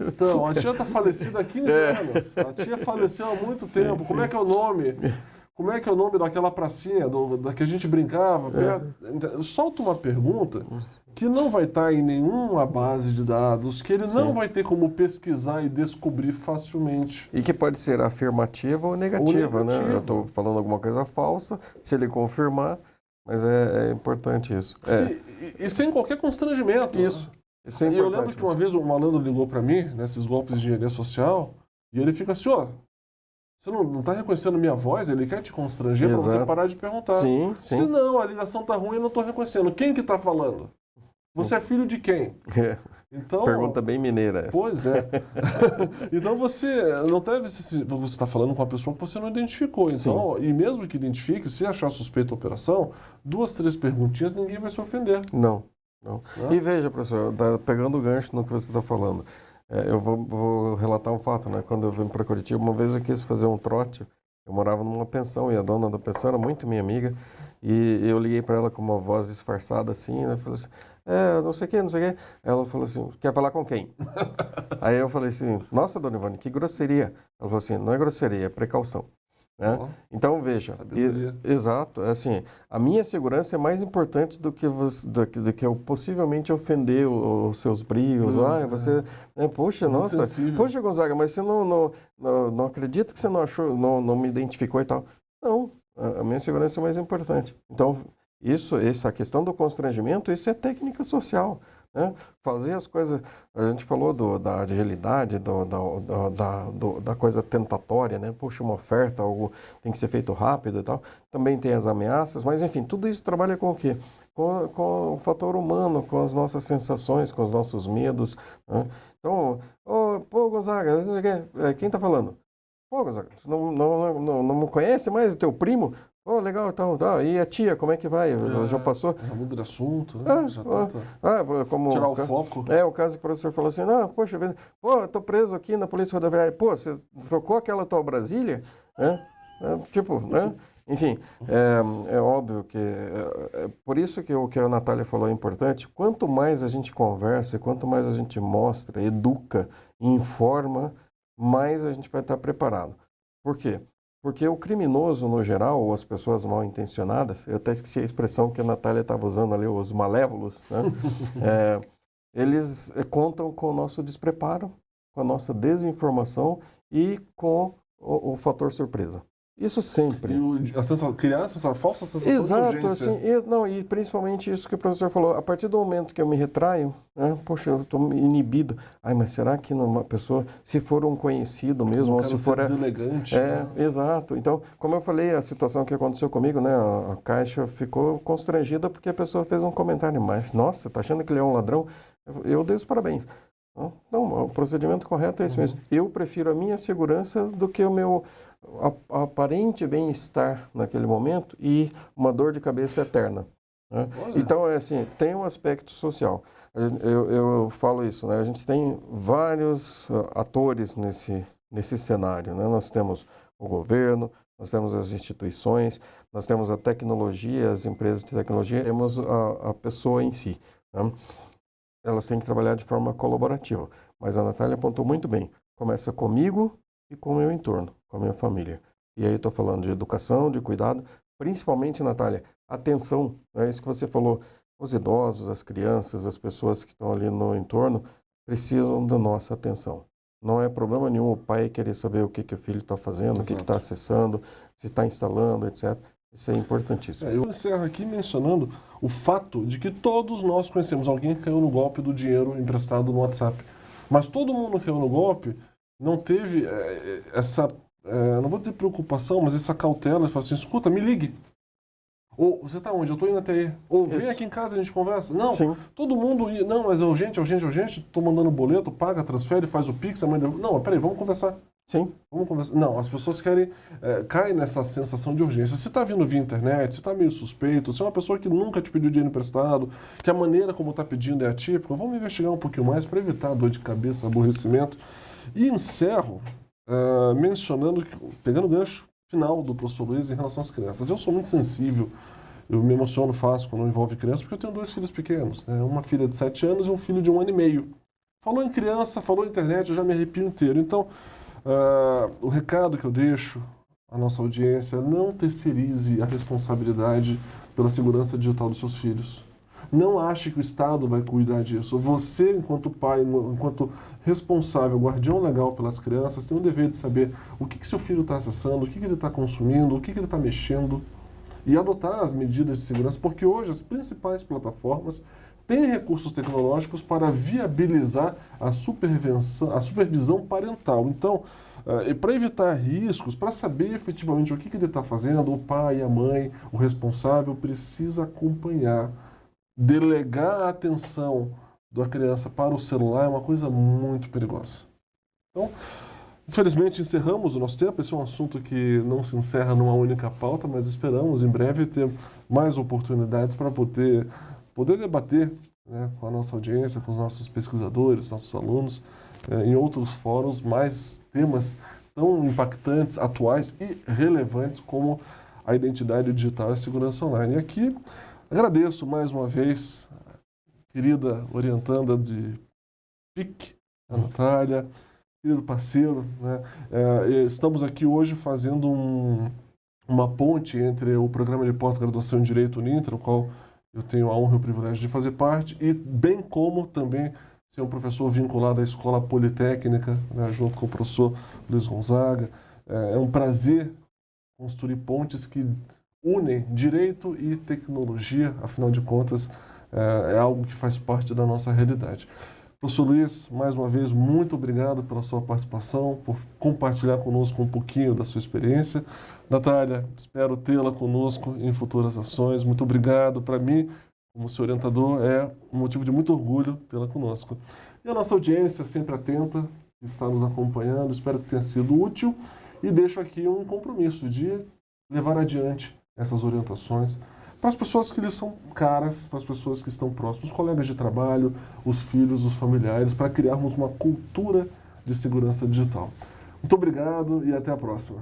Então, a tia está falecida há 15 anos. A tia faleceu há muito tempo. Como é que é o nome? Como é que é o nome daquela pracinha da que a gente brincava? Solta uma pergunta que não vai estar em nenhuma base de dados, que ele não vai ter como pesquisar e descobrir facilmente. E que pode ser afirmativa ou negativa, né? Eu estou falando alguma coisa falsa, se ele confirmar, mas é importante isso. E sem qualquer constrangimento. Isso. Isso é e importante. eu lembro que uma vez um malandro ligou para mim, nesses golpes de engenharia social, e ele fica assim, você não está reconhecendo minha voz? Ele quer te constranger para você parar de perguntar. Sim. Se não, a ligação tá ruim, eu não estou reconhecendo. Quem que está falando? Você é filho de quem? Então, pergunta bem mineira essa. Pois é. Então você não deve... Você está falando com uma pessoa que você não identificou. Então, e mesmo que identifique, se achar suspeita a operação, 2, 3 perguntinhas, ninguém vai se ofender. Não. E veja, professor, pegando o gancho no que você está falando, eu vou relatar um fato, né? Quando eu vim para Curitiba, uma vez eu quis fazer um trote, eu morava numa pensão e a dona da pensão era muito minha amiga, e eu liguei para ela com uma voz disfarçada assim, né? Falei assim, não sei o que. Ela falou assim, quer falar com quem? Aí eu falei assim, nossa, dona Ivone, que grosseria. Ela falou assim, não é grosseria, é precaução. Né? Então, veja, exato, assim, a minha segurança é mais importante do que eu possivelmente ofender os seus brios. Você, poxa, nossa, poxa, Gonzaga, mas você não acredita que você não achou, não me identificou e tal. Não, a minha segurança é mais importante. Então, essa questão do constrangimento, isso é técnica social. Né? Fazer as coisas, a gente falou da agilidade, da coisa tentatória, né? Puxa, uma oferta, algo tem que ser feito rápido e tal. Também tem as ameaças, mas enfim, tudo isso trabalha com o quê? Com o fator humano, com as nossas sensações, com os nossos medos. Né? Então, pô, Gonzaga, quem está falando? Pô, Gonzaga, não me conhece mais, é teu primo? Oh, legal, então, e a tia, como é que vai? Já passou? Já muda de assunto, né? Como tirar o foco. O caso que o professor falou assim, poxa, eu tô preso aqui na Polícia Rodoviária. Pô, você trocou aquela tua Brasília? Né? Enfim, é óbvio que... por isso que o que a Natália falou é importante. Quanto mais a gente conversa, quanto mais a gente mostra, educa, informa, mais a gente vai estar preparado. Por quê? Porque o criminoso, no geral, ou as pessoas mal intencionadas, eu até esqueci a expressão que a Natália estava usando ali, os malévolos, né? Eles contam com o nosso despreparo, com a nossa desinformação e com o fator surpresa. Isso sempre. Criar essa falsa sensação de urgência. Assim, e principalmente isso que o professor falou, a partir do momento que eu me retraio, né, poxa, eu estou inibido. Mas será que uma pessoa, se for um conhecido mesmo, ou se for... deselegante. Exato. Então, como eu falei, a situação que aconteceu comigo, né, a Caixa ficou constrangida porque a pessoa fez um comentário, mas, nossa, tá achando que ele é um ladrão? Eu dei os parabéns. Não, o procedimento correto é isso mesmo. Eu prefiro a minha segurança do que o meu aparente bem-estar naquele momento e uma dor de cabeça eterna. Né? Então, tem um aspecto social. Eu falo isso, né? A gente tem vários atores nesse cenário. Né? Nós temos o governo, nós temos as instituições, nós temos a tecnologia, as empresas de tecnologia, temos a pessoa em si. Né? elas têm que trabalhar de forma colaborativa. Mas a Natália apontou muito bem. Começa comigo e com o meu entorno, com a minha família. E aí eu estou falando de educação, de cuidado, principalmente, Natália, atenção, é isso que você falou. Os idosos, as crianças, as pessoas que estão ali no entorno precisam da nossa atenção. Não é problema nenhum o pai querer saber o que o filho está fazendo, o que está acessando, se está instalando, etc. Isso é importantíssimo. Eu encerro aqui mencionando o fato de que todos nós conhecemos alguém que caiu no golpe do dinheiro emprestado no WhatsApp. Mas todo mundo que caiu no golpe não teve essa, não vou dizer preocupação, mas essa cautela de falar assim, escuta, me ligue. Ou, você está onde? Eu estou indo até aí. Ou, vem aqui em casa e a gente conversa. Não, Sim. todo mundo... Não, mas é urgente, estou mandando boleto, paga, transfere, faz o Pix, a mãe... Não, mas peraí, vamos conversar. Sim. Vamos conversar. Não, as pessoas querem... caem nessa sensação de urgência. Se está vindo via internet, se está meio suspeito, se é uma pessoa que nunca te pediu dinheiro emprestado, que a maneira como está pedindo é atípica, vamos investigar um pouquinho mais para evitar dor de cabeça, aborrecimento. E encerro mencionando, pegando o gancho final do professor Luiz em relação às crianças. Eu sou muito sensível, eu me emociono fácil quando envolve criança, porque eu tenho 2 filhos pequenos, né? Uma filha de 7 anos e um filho de 1 ano e meio. Falou em criança, falou em internet, eu já me arrepio inteiro. Então, o recado que eu deixo à nossa audiência é não terceirize a responsabilidade pela segurança digital dos seus filhos. Não ache que o Estado vai cuidar disso. Você, enquanto pai, enquanto responsável, guardião legal pelas crianças, tem o dever de saber o que seu filho está acessando, o que ele está consumindo, o que ele está mexendo, e adotar as medidas de segurança, porque hoje as principais plataformas têm recursos tecnológicos para viabilizar a supervisão parental. Então, para evitar riscos, para saber efetivamente o que ele está fazendo, o pai, a mãe, o responsável precisa acompanhar. Delegar a atenção da criança para o celular é uma coisa muito perigosa. Então, infelizmente, encerramos o nosso tempo. Esse é um assunto que não se encerra numa única pauta, mas esperamos em breve ter mais oportunidades para poder debater, né, com a nossa audiência, com os nossos pesquisadores, nossos alunos, em outros fóruns, mais temas tão impactantes, atuais e relevantes como a identidade digital e a segurança online. E aqui agradeço mais uma vez a querida orientanda de PIC, a Natália, querido parceiro, né? Estamos aqui hoje fazendo uma ponte entre o programa de pós-graduação em Direito Uninter, o qual eu tenho a honra e o privilégio de fazer parte, e bem como também ser um professor vinculado à Escola Politécnica, né, junto com o professor Luiz Gonzaga. É um prazer construir pontes que unem direito e tecnologia, afinal de contas, é algo que faz parte da nossa realidade. Professor Luiz, mais uma vez, muito obrigado pela sua participação, por compartilhar conosco um pouquinho da sua experiência. Natália, espero tê-la conosco em futuras ações. Muito obrigado. Para mim, como seu orientador, é um motivo de muito orgulho tê-la conosco. E a nossa audiência, sempre atenta, está nos acompanhando, espero que tenha sido útil e deixo aqui um compromisso de levar adiante essas orientações para as pessoas que lhes são caras, para as pessoas que estão próximas, os colegas de trabalho, os filhos, os familiares, para criarmos uma cultura de segurança digital. Muito obrigado e até a próxima.